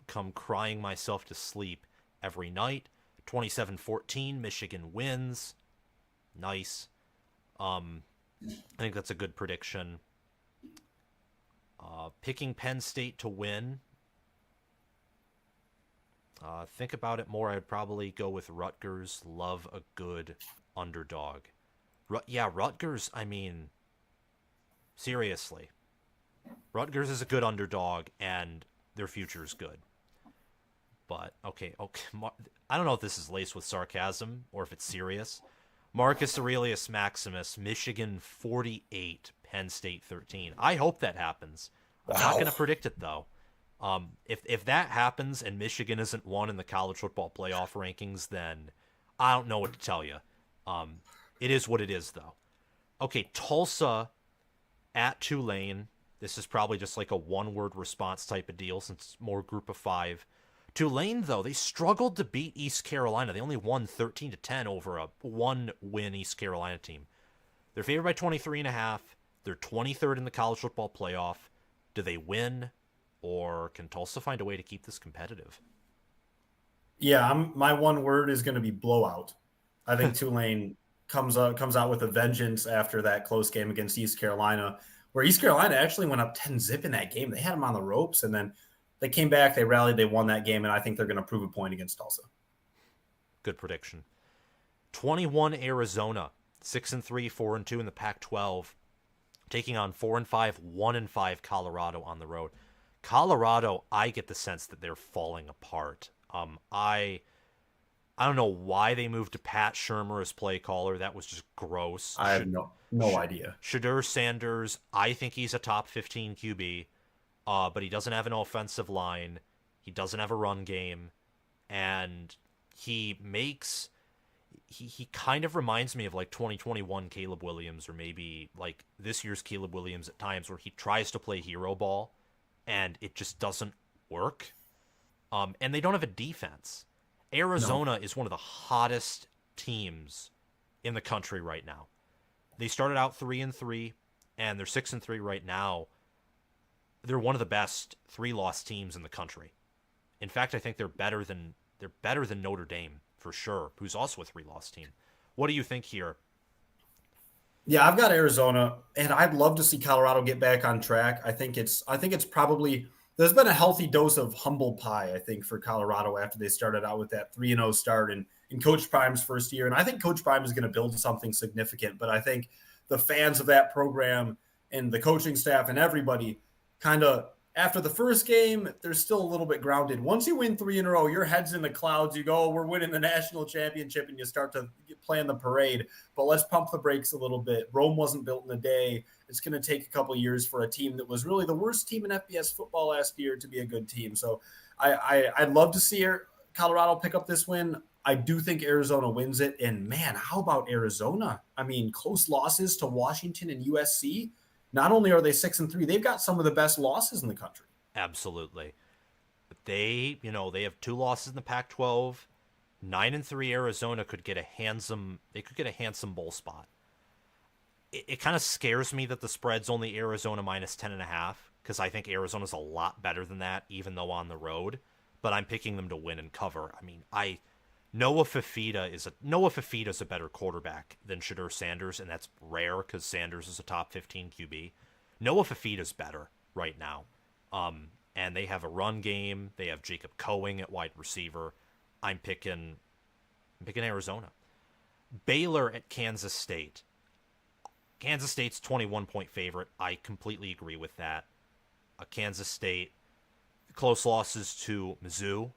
come crying myself to sleep every night. 27-14, Michigan wins. Nice. I think that's a good prediction. Picking Penn State to win. Think about it more. I'd probably go with Rutgers. Love a good underdog. Rutgers, I mean, seriously. Rutgers is a good underdog, and their future is good. But, okay. I don't know if this is laced with sarcasm or if it's serious. Marcus Aurelius Maximus, Michigan 48, Penn State 13. I hope that happens. I'm not going to predict it, though. If that happens and Michigan isn't one in the college football playoff rankings, then I don't know what to tell you. It is what it is, though. Okay, Tulsa at Tulane. This is probably just like a one-word response type of deal since it's more group of five. Tulane, though, they struggled to beat East Carolina. They only won 13-10 over a one-win East Carolina team. They're favored by 23.5. They're 23rd in the college football playoff. Do they win? Or can Tulsa find a way to keep this competitive? Yeah, my one word is going to be blowout. I think Tulane comes out with a vengeance after that close game against East Carolina, where East Carolina actually went up 10-0 in that game. They had them on the ropes, and then they came back, they rallied, they won that game, and I think they're going to prove a point against Tulsa. Good prediction. 21 Arizona, 6-3, 4-2 in the Pac-12, taking on 4-5, 1-5 Colorado on the road. Colorado, I get the sense that they're falling apart. I don't know why they moved to Pat Shurmur as play caller. That was just gross. I have no idea. Shedeur Sanders, I think he's a top 15 QB, but he doesn't have an offensive line. He doesn't have a run game, and he kind of reminds me of like 2021 Caleb Williams, or maybe like this year's Caleb Williams at times, where he tries to play hero ball and it just doesn't work. And they don't have a defense. Arizona is one of the hottest teams in the country right now. They started out 3-3, and they're 6-3 right now. They're one of the best 3-loss teams in the country. In fact, I think they're better than Notre Dame for sure, who's also a 3-loss team. What do you think here? Yeah, I've got Arizona, and I'd love to see Colorado get back on track. I think it's probably there's been a healthy dose of humble pie, I think, for Colorado after they started out with that 3-0 start in Coach Prime's first year. And I think Coach Prime is going to build something significant, but I think the fans of that program and the coaching staff and everybody kind of after the first game, they're still a little bit grounded. Once you win 3 in a row, your head's in the clouds. You go, we're winning the national championship, and you start to plan the parade. But let's pump the brakes a little bit. Rome wasn't built in a day. It's going to take a couple of years for a team that was really the worst team in FBS football last year to be a good team. So I'd love to see Colorado pick up this win. I do think Arizona wins it. And, man, how about Arizona? I mean, close losses to Washington and USC. Not only are they 6-3, they've got some of the best losses in the country. Absolutely. But they have 2 losses in the Pac-12. 9-3 Arizona could get a handsome bowl spot. It kind of scares me that the spread's only Arizona minus 10.5, because I think Arizona's a lot better than that, even though on the road. But I'm picking them to win and cover. I mean, Noah Fifita is a better quarterback than Shedeur Sanders, and that's rare because Sanders is a top 15 QB. Noah Fifita's better right now. And they have a run game. They have Jacob Coing at wide receiver. I'm picking Arizona. Baylor at Kansas State. Kansas State's 21-point favorite. I completely agree with that. Kansas State, close losses to Mizzou,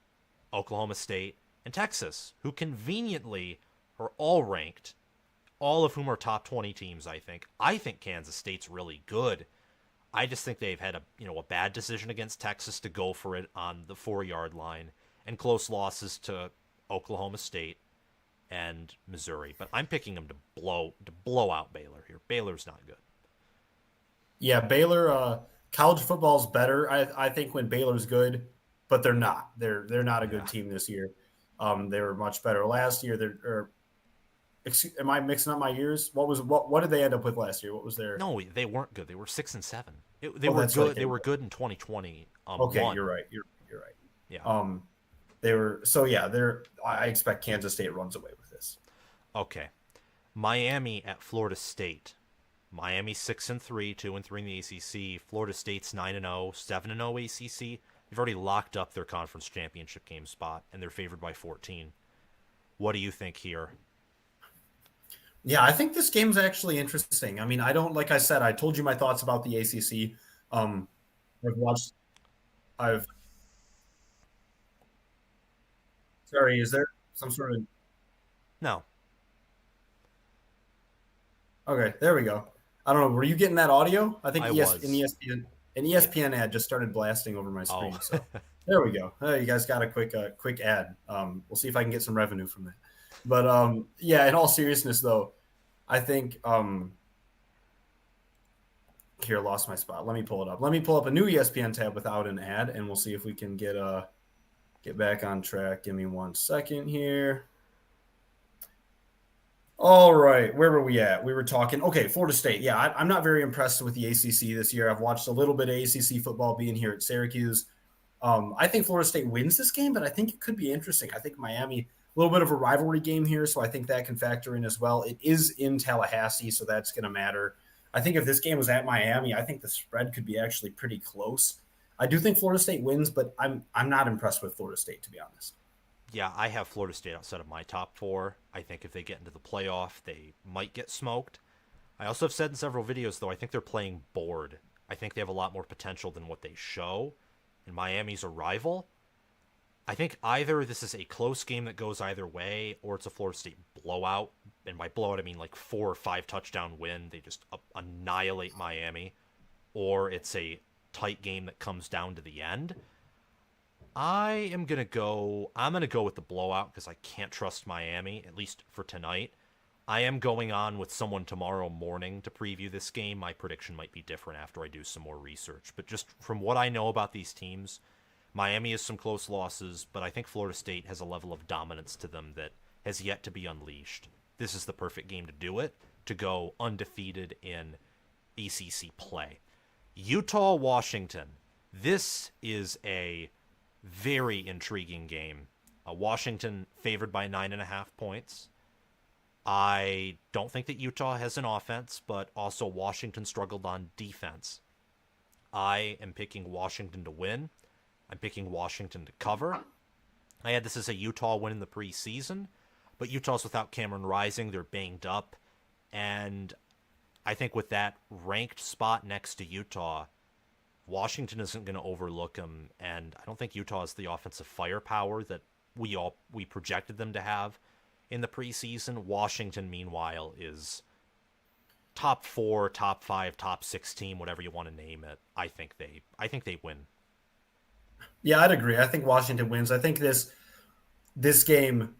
Oklahoma State, and Texas, who conveniently are all ranked, all of whom are top 20 teams, I think. I think Kansas State's really good. I just think they've had a bad decision against Texas to go for it on the 4-yard line, and close losses to Oklahoma State and Missouri. But I'm picking them to blow out Baylor here. Baylor's not good. Yeah, Baylor. College football's better. I think when Baylor's good, but they're not. They're not a good team this year. They were much better last year. Am I mixing up my years? What did they end up with last year? What was their? No, they weren't good. They were 6-7. They were good. Right. They were good in 2020. Okay, you're right. You're right. Yeah. They were so yeah. I expect Kansas State runs away with this. Okay. Miami at Florida State. Miami 6-3, 2-3 in the ACC. Florida State's 9-0, 7-0 ACC. They've already locked up their conference championship game spot, and they're favored by 14. What do you think here? Yeah, I think this game's actually interesting. I mean, like I said, I told you my thoughts about the ACC. Sorry, is there some sort of? No. Okay, there we go. I don't know. Were you getting that audio? I think I was. An ESPN ad just started blasting over my screen. Oh. So there we go. You guys got a quick ad. We'll see if I can get some revenue from that. But yeah, in all seriousness, though, I think here, I lost my spot. Let me pull it up. Let me pull up a new ESPN tab without an ad, and we'll see if we can get back on track. Give me 1 second here. All right, where were we at? We were talking, okay, Florida State. Yeah, I'm not very impressed with the ACC this year. I've watched a little bit of ACC football being here at Syracuse. I think Florida State wins this game, but I think it could be interesting. I think Miami, a little bit of a rivalry game here, so I think that can factor in as well. It is in Tallahassee, so that's going to matter. I think if this game was at Miami, I think the spread could be actually pretty close. I do think Florida State wins, but I'm not impressed with Florida State, to be honest. Yeah, I have Florida State outside of my top 4. I think if they get into the playoff, they might get smoked. I also have said in several videos, though, I think they're playing bored. I think they have a lot more potential than what they show. And Miami's a rival. I think either this is a close game that goes either way, or it's a Florida State blowout. And by blowout, I mean like 4 or 5 touchdown win. They just annihilate Miami. Or it's a tight game that comes down to the end. I'm going to go with the blowout because I can't trust Miami, at least for tonight. I am going on with someone tomorrow morning to preview this game. My prediction might be different after I do some more research. But just from what I know about these teams, Miami has some close losses, but I think Florida State has a level of dominance to them that has yet to be unleashed. This is the perfect game to do it, to go undefeated in ACC play. Utah-Washington. This is a very intriguing game. Washington favored by 9.5 points. I don't think that Utah has an offense, but also Washington struggled on defense. I am picking Washington to win. I'm picking Washington to cover. I had this as a Utah win in the preseason, but Utah's without Cameron Rising. They're banged up. And I think with that ranked spot next to Utah, Washington isn't going to overlook them, and I don't think Utah has the offensive firepower that we projected them to have in the preseason. Washington, meanwhile, is top 4, top 5, top 6 team, whatever you want to name it. I think they win. Yeah, I'd agree. I think Washington wins. I think this game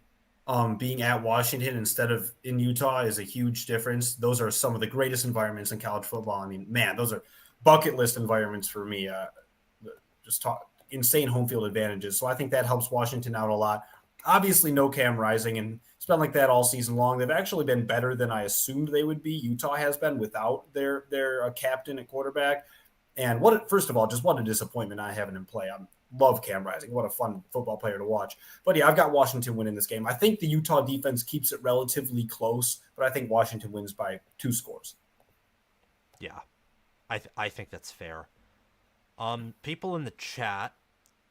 being at Washington instead of in Utah is a huge difference. Those are some of the greatest environments in college football. I mean, man, those are bucket list environments for me. Insane home field advantages. So I think that helps Washington out a lot. Obviously, no Cam Rising, and it's been like that all season long. They've actually been better than I assumed they would be. Utah has been without their captain at quarterback. And first of all, just what a disappointment not having him play. I love Cam Rising. What a fun football player to watch. But yeah, I've got Washington winning this game. I think the Utah defense keeps it relatively close, but I think Washington wins by 2 scores. Yeah, I think that's fair. People in the chat,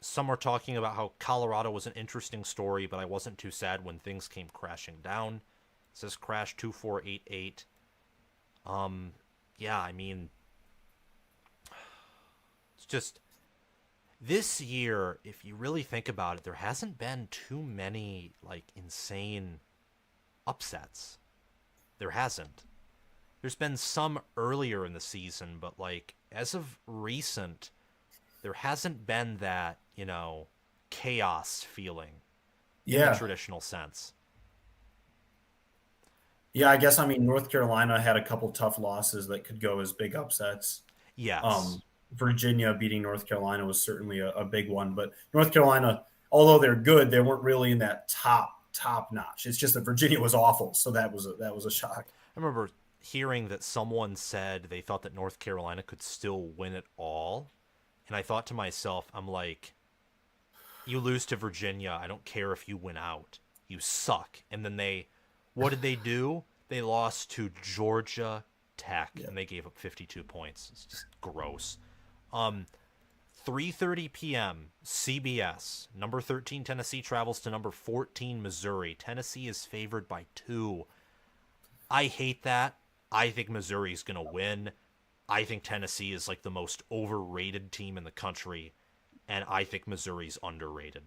some are talking about how Colorado was an interesting story, but I wasn't too sad when things came crashing down. It says Crash 2488. Yeah, I mean, It's just this year, if you really think about it, there hasn't been too many like insane upsets. There hasn't. There's been some earlier in the season, but like as of recent, there hasn't been that, chaos feeling in the Yeah. traditional sense. Yeah, I guess North Carolina had a couple tough losses that could go as big upsets. Yes. Um, Virginia beating North Carolina was certainly a big one, but North Carolina, although they're good, they weren't really in that top notch. It's just that Virginia was awful, so that was a shock. I remember hearing that someone said they thought that North Carolina could still win it all. And I thought to myself, I'm like, you lose to Virginia. I don't care if you win out. You suck. And then what did they do? They lost to Georgia Tech, Yeah. and they gave up 52 points. It's just gross. 3:30 p.m. CBS. Number 13 Tennessee travels to number 14 Missouri. Tennessee is favored by 2. I hate that. I think Missouri's going to win. I think Tennessee is like the most overrated team in the country, and I think Missouri's underrated.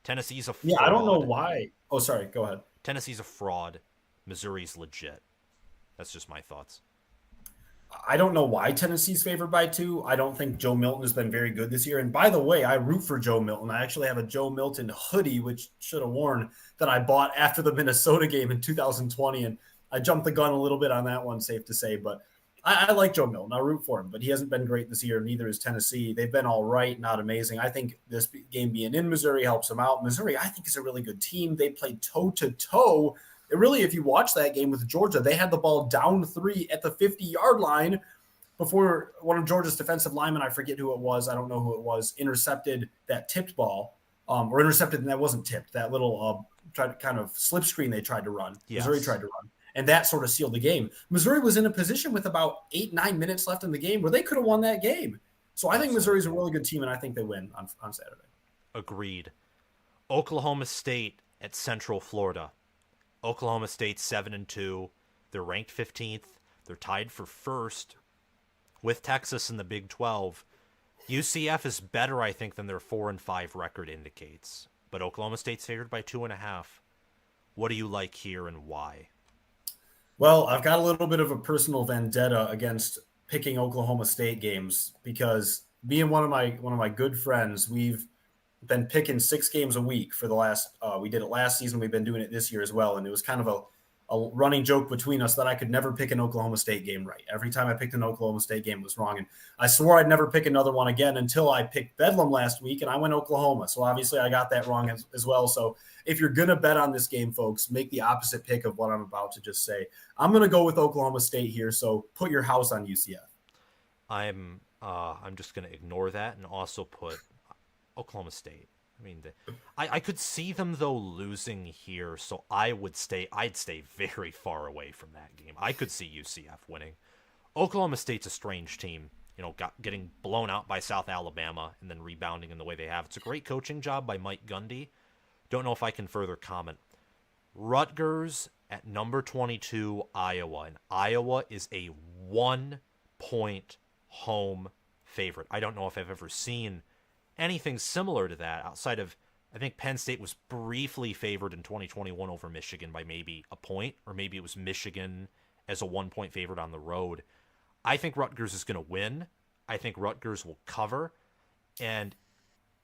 Tennessee's a Yeah, I don't know fraud. why. Oh, sorry. Go ahead. Tennessee's a fraud. Missouri's legit. That's just my thoughts. I don't know why Tennessee's favored by 2. I don't think Joe Milton has been very good this year. And by the way, I root for Joe Milton. I actually have a Joe Milton hoodie, which should have worn, that I bought after the Minnesota game in 2020. And I jumped the gun a little bit on that one, safe to say. But I like Joe Milton. I root for him, but he hasn't been great this year. Neither is Tennessee. They've been all right, not amazing. I think this game being in Missouri helps them out. Missouri, I think, is a really good team. They played toe to toe. Really, if you watch that game with Georgia, they had the ball down 3 at the 50-yard line before one of Georgia's defensive linemen, I forget who it was, I don't know who it was, intercepted that tipped ball, or intercepted, and that wasn't tipped, that little kind of slip screen they tried to run. Yes. Missouri tried to run. And that sort of sealed the game. Missouri was in a position with about 8-9 minutes left in the game where they could have won that game. So I think Missouri's a really good team, and I think they win on Saturday. Agreed. Oklahoma State at Central Florida. Oklahoma State 7-2. They're ranked 15th. They're tied for first with Texas in the Big 12. UCF is better, I think, than their 4-5 record indicates. But Oklahoma State's favored by 2.5. What do you like here and why? Well, I've got a little bit of a personal vendetta against picking Oklahoma State games because being one of my good friends, we've been picking 6 games a week for the last. We did it last season. We've been doing it this year as well, and it was kind of a running joke between us that I could never pick an Oklahoma State game right. Every time I picked an Oklahoma State game, it was wrong, and I swore I'd never pick another one again until I picked Bedlam last week, and I went Oklahoma. So obviously, I got that wrong as well. So if you're gonna bet on this game, folks, make the opposite pick of what I'm about to just say. I'm gonna go with Oklahoma State here. So put your house on UCF. I'm just gonna ignore that and also put Oklahoma State. I mean, I could see them though losing here, so I'd stay very far away from that game. I could see UCF winning. Oklahoma State's a strange team, getting blown out by South Alabama and then rebounding in the way they have. It's a great coaching job by Mike Gundy. Don't know if I can further comment. Rutgers at number 22, Iowa, and Iowa is a 1-point home favorite. I don't know if I've ever seen anything similar to that outside of, I think Penn State was briefly favored in 2021 over Michigan by maybe a point, or maybe it was Michigan as a 1-point favorite on the road. I think Rutgers is going to win. I think Rutgers will cover, and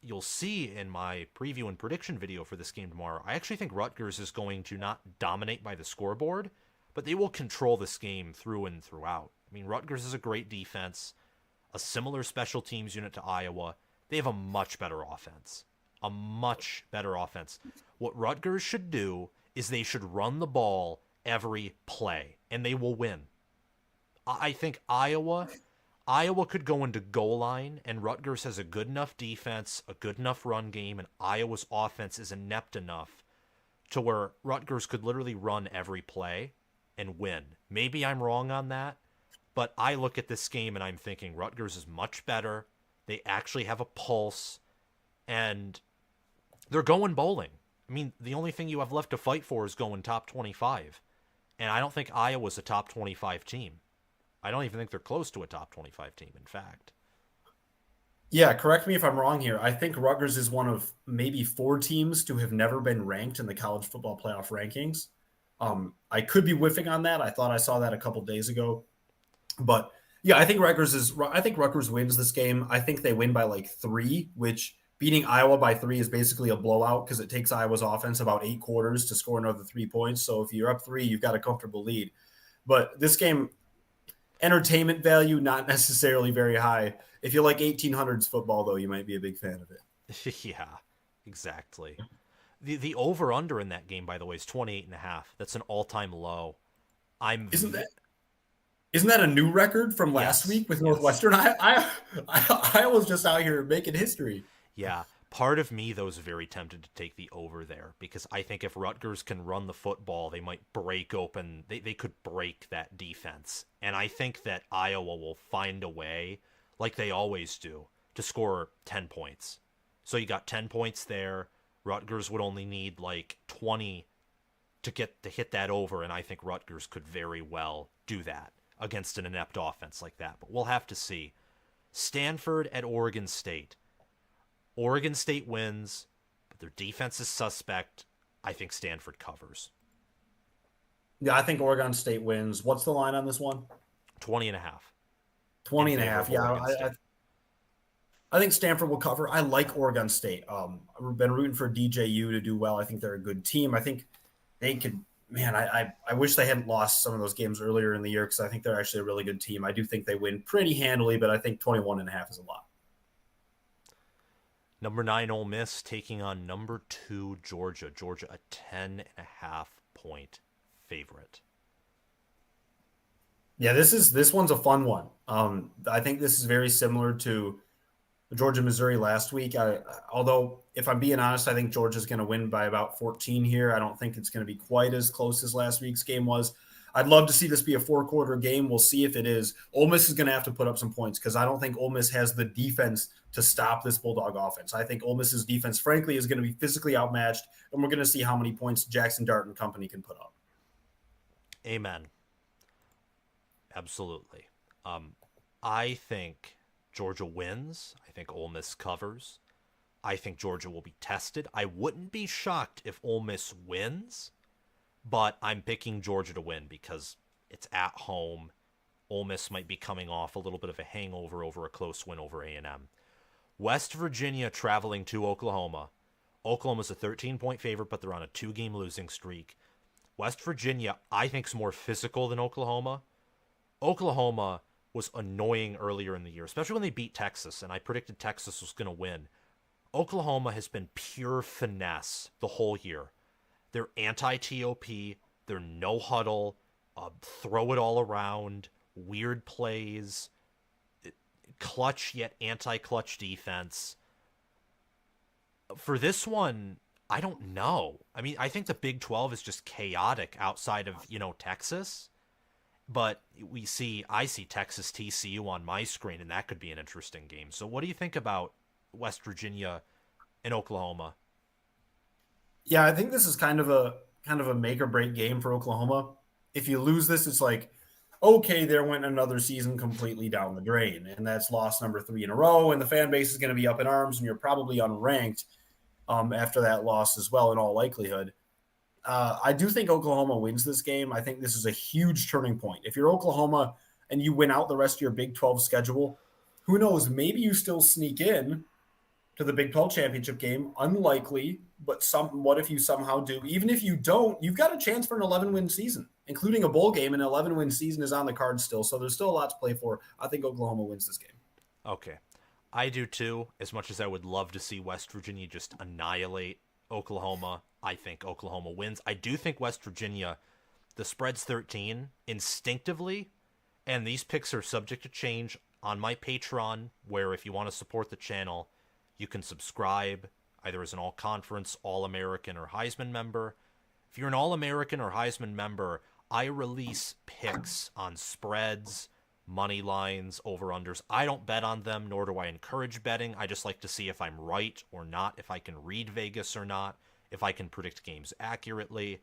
you'll see in my preview and prediction video for this game tomorrow, I actually think Rutgers is going to not dominate by the scoreboard, but they will control this game through and throughout. I mean, Rutgers is a great defense, a similar special teams unit to Iowa. They have a much better offense. A much better offense. What Rutgers should do is they should run the ball every play, and they will win. I think Iowa could go into goal line, and Rutgers has a good enough defense, a good enough run game, and Iowa's offense is inept enough to where Rutgers could literally run every play and win. Maybe I'm wrong on that, but I look at this game and I'm thinking Rutgers is much better. They actually have a pulse, and they're going bowling. I mean, the only thing you have left to fight for is going top 25, and I don't think Iowa's a top 25 team. I don't even think they're close to a top 25 team, in fact. Yeah, correct me if I'm wrong here. I think Rutgers is one of maybe four teams to have never been ranked in the college football playoff rankings. I could be whiffing on that. I thought I saw that a couple days ago, but yeah, I think Rutgers wins this game. I think they win by like three, which beating Iowa by three is basically a blowout because it takes Iowa's offense about 8 quarters to score another 3 points. So if you're up three, you've got a comfortable lead. But this game, entertainment value, not necessarily very high. If you like 1800s football, though, you might be a big fan of it. Yeah, exactly. The over under in that game, by the way, is 28.5. That's an all time low. I'm Isn't v- that isn't that a new record from last yes, week with yes. Northwestern? I was just out here making history. Yeah, part of me though is very tempted to take the over there because I think if Rutgers can run the football, they might break open. They could break that defense, and I think that Iowa will find a way, like they always do, to score 10 points. So you got 10 points there. Rutgers would only need like 20 to hit that over, and I think Rutgers could very well do that against an inept offense like that. But we'll have to see. Stanford at Oregon State. Oregon State wins, but their defense is suspect. I think Stanford covers. Yeah, I think Oregon State wins. What's the line on this one? 20 and a half in 20 and a favor half. of Yeah, Oregon State. I think Stanford will cover. I like Oregon State. I've been rooting for DJU to do well. I think they're a good team. I think they could. Man, I wish they hadn't lost some of those games earlier in the year because I think they're actually a really good team. I do think they win pretty handily, but I think 21 and a half is a lot. Number 9 Ole Miss taking on number 2 Georgia. Georgia a 10.5 point favorite. Yeah, this one's a fun one. I think this is very similar to Georgia Missouri last week. Although if I'm being honest, I think Georgia's going to win by about 14 here. I don't think it's going to be quite as close as last week's game was. I'd love to see this be a 4 quarter game. We'll see if it is. Ole Miss is going to have to put up some points because I don't think Ole Miss has the defense to stop this Bulldog offense. I think Ole Miss's defense, frankly, is going to be physically outmatched, and we're going to see how many points Jackson Dart and company can put up. Amen. Absolutely. I think Georgia wins. I think Ole Miss covers. I think Georgia will be tested. I wouldn't be shocked if Ole Miss wins, but I'm picking Georgia to win because it's at home. Ole Miss might be coming off a little bit of a hangover over a close win over A&M. West Virginia traveling to Oklahoma. Oklahoma's a 13-point favorite, but they're on a 2-game losing streak. West Virginia, I think, is more physical than Oklahoma. Oklahoma was annoying earlier in the year, especially when they beat Texas, and I predicted Texas was going to win. Oklahoma has been pure finesse the whole year. They're anti-TOP, they're no huddle, throw it all around, weird plays, clutch yet anti-clutch defense. For this one, I don't know. I mean, I think the Big 12 is just chaotic outside of, Texas. But I see Texas TCU on my screen, and that could be an interesting game. So what do you think about West Virginia and Oklahoma? Yeah, I think this is kind of a make or break game for Oklahoma. If you lose this, it's like, okay, there went another season completely down the drain, and that's loss number 3 in a row, and the fan base is going to be up in arms, and you're probably unranked after that loss as well, in all likelihood. I do think Oklahoma wins this game. I think this is a huge turning point. If you're Oklahoma and you win out the rest of your Big 12 schedule, who knows? Maybe you still sneak in to the Big 12 championship game. Unlikely, but what if you somehow do? Even if you don't, you've got a chance for an 11-win season, including a bowl game. An 11-win season is on the card still, so there's still a lot to play for. I think Oklahoma wins this game. Okay. I do too. As much as I would love to see West Virginia just annihilate Oklahoma, I think Oklahoma wins. I do think West Virginia, the spread's 13 instinctively, and these picks are subject to change on my Patreon, where if you want to support the channel, you can subscribe either as an all-conference, all-American, or Heisman member. If you're an all-American or Heisman member, I release picks on spreads, money lines, over-unders. I don't bet on them, nor do I encourage betting. I just like to see if I'm right or not, if I can read Vegas or not, if I can predict games accurately.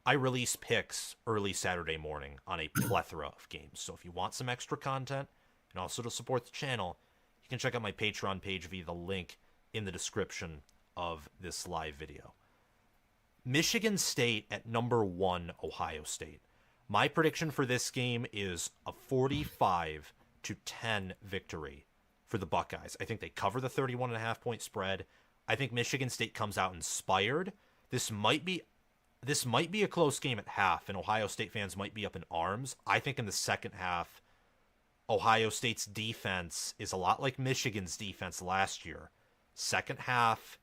I release picks early Saturday morning on a plethora of games. So if you want some extra content and also to support the channel, you you can check out my Patreon page via the link in the description of this live video. Michigan State at number 1, Ohio State. My prediction for this game is a 45-10 victory for the Buckeyes. I think they cover the 31.5-point spread. I think Michigan State comes out inspired. This might be a close game at half, and Ohio State fans might be up in arms. I think in the second half, Ohio State's defense is a lot like Michigan's defense last year. Second half,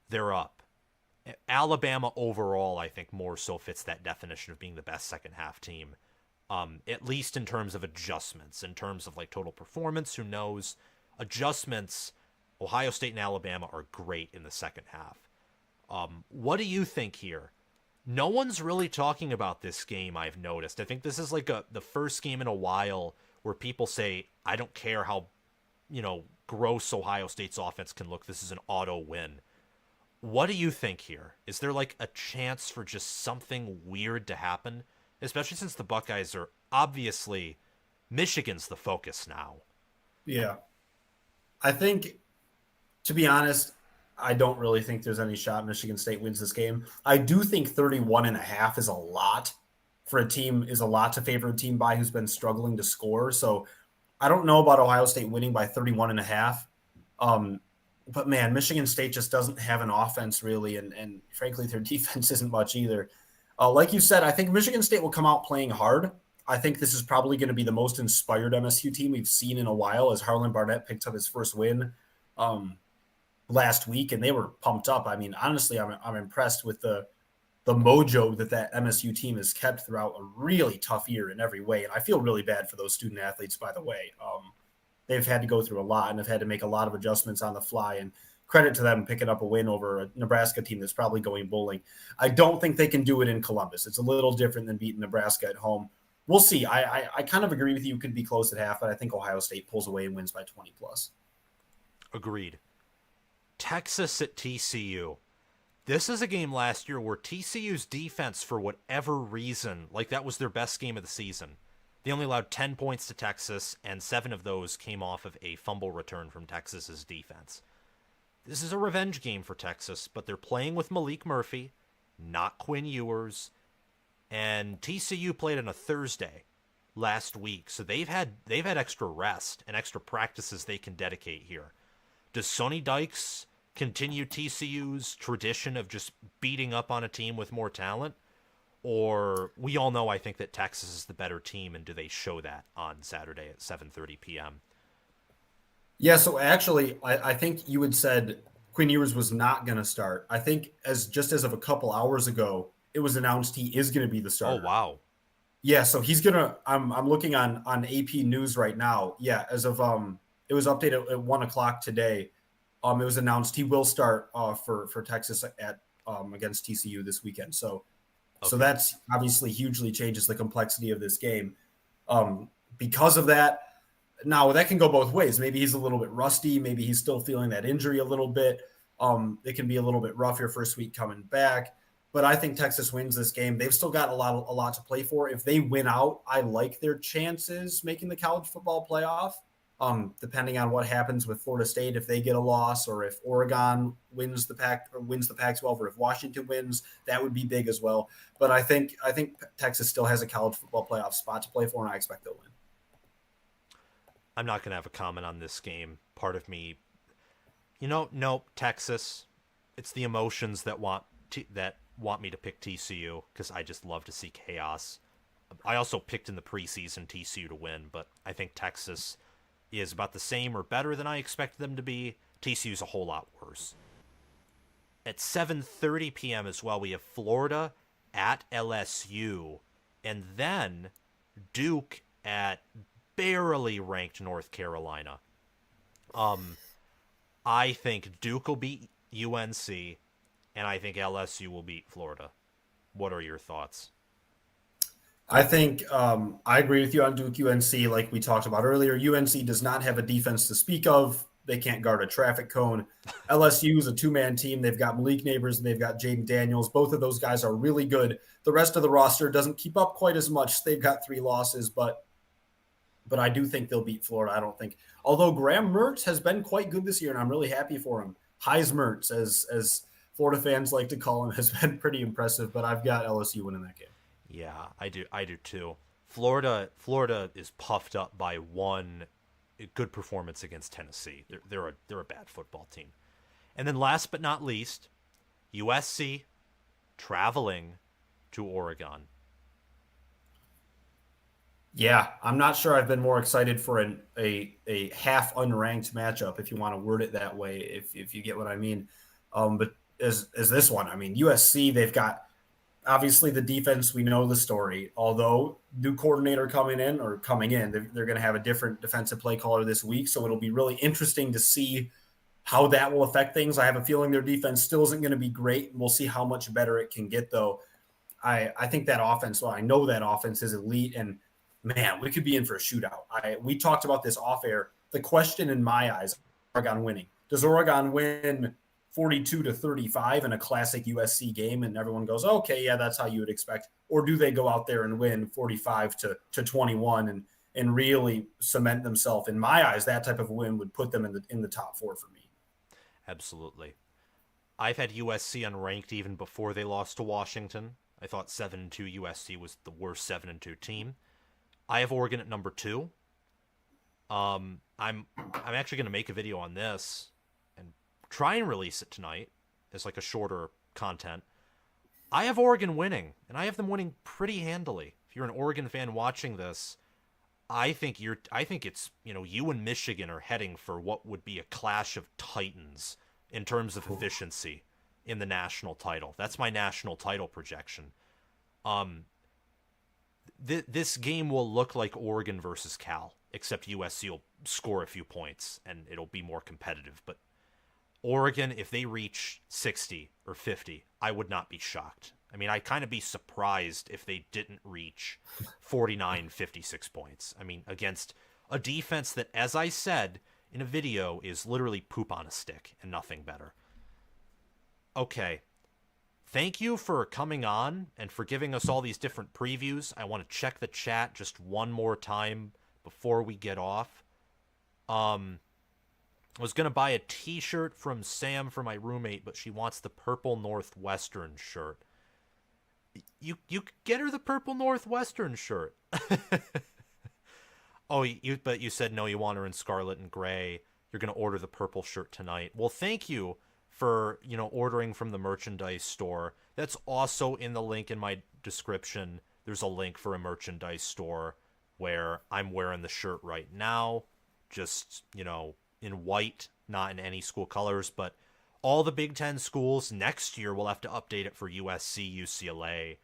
they're up. Alabama overall, I think, more so fits that definition of being the best second half team. At least in terms of adjustments, in terms of like total performance, who knows? Adjustments, Ohio State and Alabama are great in the second half. What do you think here? No one's really talking about this game, I've noticed. I think this is like the first game in a while where people say, I don't care how, gross Ohio State's offense can look. This is an auto win. What do you think here? Is there like a chance for just something weird to happen? Especially since the Buckeyes are obviously Michigan's the focus now. Yeah. I think, to be honest, I don't really think there's any shot Michigan State wins this game. I do think 31.5 is a lot to favor a team by who's been struggling to score. So I don't know about Ohio State winning by 31.5. But man, Michigan State just doesn't have an offense really. And frankly, their defense isn't much either. Like you said, I think Michigan State will come out playing hard. I think this is probably going to be the most inspired MSU team we've seen in a while, as Harlan Barnett picked up his first win last week, and they were pumped up. I mean, honestly, I'm impressed with the mojo that MSU team has kept throughout a really tough year in every way. And I feel really bad for those student athletes, by the way. They've had to go through a lot and have had to make a lot of adjustments on the fly, and credit to them picking up a win over a Nebraska team that's probably going bowling. I don't think they can do it in Columbus. It's a little different than beating Nebraska at home. We'll see. I kind of agree with you. It could be close at half, but I think Ohio State pulls away and wins by 20 plus. Agreed. Texas at TCU. This is a game last year where TCU's defense, for whatever reason, like that was their best game of the season. They only allowed 10 points to Texas, and 7 of those came off of a fumble return from Texas's defense. This is a revenge game for Texas, but they're playing with Malik Murphy, not Quinn Ewers, and TCU played on a Thursday last week, so they've had extra rest and extra practices they can dedicate here. Does Sonny Dykes continue TCU's tradition of just beating up on a team with more talent? Or we all know, I think, that Texas is the better team, and do they show that on Saturday at 7:30 p.m.? Yeah, so actually, I think you had said Quinn Ewers was not going to start. I think as of a couple hours ago, it was announced he is going to be the starter. Oh, wow. Yeah, so he's going to – I'm looking on AP News right now. Yeah, as of it was updated at 1 o'clock today. It was announced he will start for Texas at against TCU this weekend. So that's obviously hugely changes the complexity of this game. Because of that, now that can go both ways. Maybe he's a little bit rusty. Maybe he's still feeling that injury a little bit. It can be a little bit rough your first week coming back. But I think Texas wins this game. They've still got a lot to play for. If they win out, I like their chances making the college football playoff. Depending on what happens with Florida State, if they get a loss, or if Oregon wins the Pac-12, or if Washington wins, that would be big as well. But I think Texas still has a college football playoff spot to play for, and I expect they'll win. I'm not going to have a comment on this game. Part of me, nope, Texas. It's the emotions that want me to pick TCU, because I just love to see chaos. I also picked in the preseason TCU to win, but I think Texas is about the same or better than I expected them to be. TCU's a whole lot worse. At 7:30 p.m. as well, we have Florida at LSU, and then Duke at barely ranked North Carolina. I think Duke will beat UNC, and I think LSU will beat Florida. What are your thoughts? I think I agree with you on Duke UNC. Like we talked about earlier, UNC does not have a defense to speak of. They can't guard a traffic cone. LSU is a two-man team. They've got Malik Neighbors and they've got Jaden Daniels. Both of those guys are really good. The rest of the roster doesn't keep up quite as much. They've got 3 losses, but but I do think they'll beat Florida. I don't think, although Graham Mertz has been quite good this year, and I'm really happy for him. Heis Mertz, as Florida fans like to call him, has been pretty impressive. But I've got LSU winning that game. Yeah, I do too. Florida is puffed up by one good performance against Tennessee. They're a bad football team. And then last but not least, USC traveling to Oregon. Yeah, I'm not sure I've been more excited for a half unranked matchup, if you want to word it that way, if you get what I mean. But as this one, I mean, USC, they've got obviously the defense. We know the story. Although new coordinator coming in, they're going to have a different defensive play caller this week, so it'll be really interesting to see how that will affect things. I have a feeling their defense still isn't going to be great. We'll see how much better it can get, though. I think that offense, well, I know that offense is elite, and man, we could be in for a shootout. We talked about this off air. The question in my eyes, Oregon winning. Does Oregon win 42-35 in a classic USC game? And everyone goes, okay, yeah, that's how you would expect. Or do they go out there and win 45-21 and really cement themselves? In my eyes, that type of win would put them in the top four for me. Absolutely. I've had USC unranked even before they lost to Washington. I thought 7-2 USC was the worst 7-2 team. I have Oregon at number 2. I'm actually going to make a video on this and try and release it tonight as like a shorter content. I have Oregon winning, and I have them winning pretty handily. If you're an Oregon fan watching this, I think it's, you and Michigan are heading for what would be a clash of titans in terms of efficiency in the national title. That's my national title projection. This game will look like Oregon versus Cal, except USC will score a few points and it'll be more competitive. But Oregon, if they reach 60 or 50, I would not be shocked. I mean, I'd kind of be surprised if they didn't reach 49, 56 points. I mean, against a defense that, as I said in a video, is literally poop on a stick and nothing better. Okay. Thank you for coming on and for giving us all these different previews. I want to check the chat just one more time before we get off. I was going to buy a t-shirt from Sam for my roommate, but she wants the Purple Northwestern shirt. You get her the Purple Northwestern shirt. But you said no, you want her in scarlet and gray. You're going to order the purple shirt tonight. Well, thank you for, ordering from the merchandise store. That's also in the link in my description. There's a link for a merchandise store where I'm wearing the shirt right now. Just, in white, not in any school colors, but all the Big Ten schools next year will have to update it for USC, UCLA,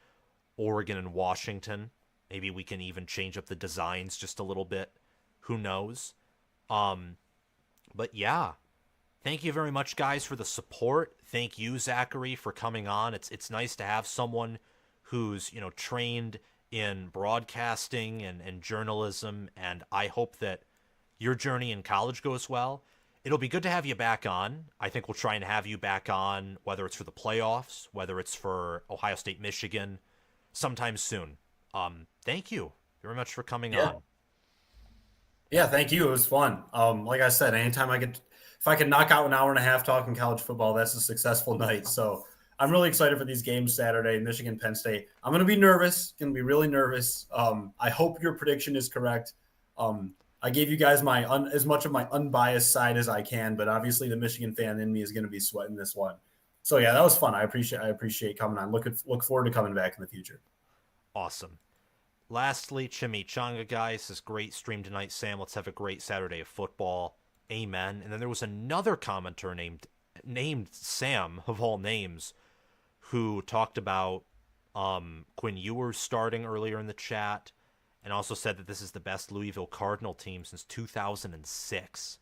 Oregon, and Washington. Maybe we can even change up the designs just a little bit. Who knows? But yeah, thank you very much, guys, for the support. Thank you, Zachary, for coming on. It's nice to have someone who's, trained in broadcasting and journalism, and I hope that your journey in college goes well. It'll be good to have you back on. I think we'll try and have you back on, whether it's for the playoffs, whether it's for Ohio State, Michigan, sometime soon. Thank you very much for coming on. Yeah, thank you. It was fun. Like I said, anytime if I can knock out an hour and a half talking college football, that's a successful night. So I'm really excited for these games Saturday, Michigan, Penn State. I'm going to be nervous, going to be really nervous. I hope your prediction is correct. I gave you guys as much of my unbiased side as I can, but obviously the Michigan fan in me is going to be sweating this one. So yeah, that was fun. I appreciate coming on. Look forward to coming back in the future. Awesome. Lastly, Chimichanga, guys, this great stream tonight. Sam, let's have a great Saturday of football. Amen. And then there was another commenter named Sam, of all names, who talked about Quinn Ewers starting earlier in the chat, and also said that this is the best Louisville Cardinal team since 2006.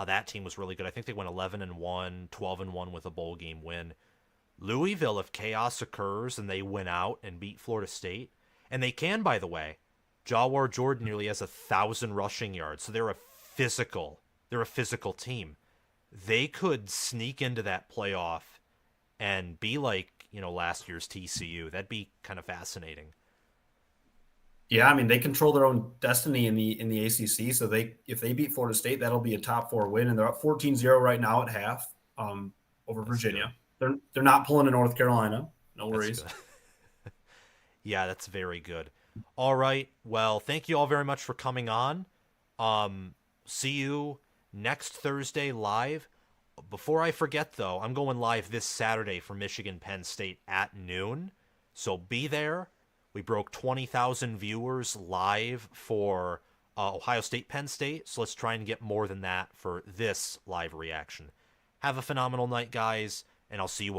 That team was really good. I think they went 11-1, 12-1 with a bowl game win. Louisville, if chaos occurs and they win out and beat Florida State, and they can, by the way, Jawar Jordan nearly has 1,000 rushing yards, so they're a physical team. They could sneak into that playoff and be like, last year's TCU. That'd be kind of fascinating. Yeah, I mean they control their own destiny in the ACC. So if they beat Florida State, that'll be a top four win, and they're up 14-0 right now at half over That's good. Virginia. They're not pulling to North Carolina. No That's worries. good. Yeah, that's very good. All right. Well, thank you all very much for coming on. See you next Thursday live. Before I forget, though, I'm going live this Saturday for Michigan Penn State at noon. So be there. We broke 20,000 viewers live for Ohio State Penn State. So let's try and get more than that for this live reaction. Have a phenomenal night, guys, and I'll see you all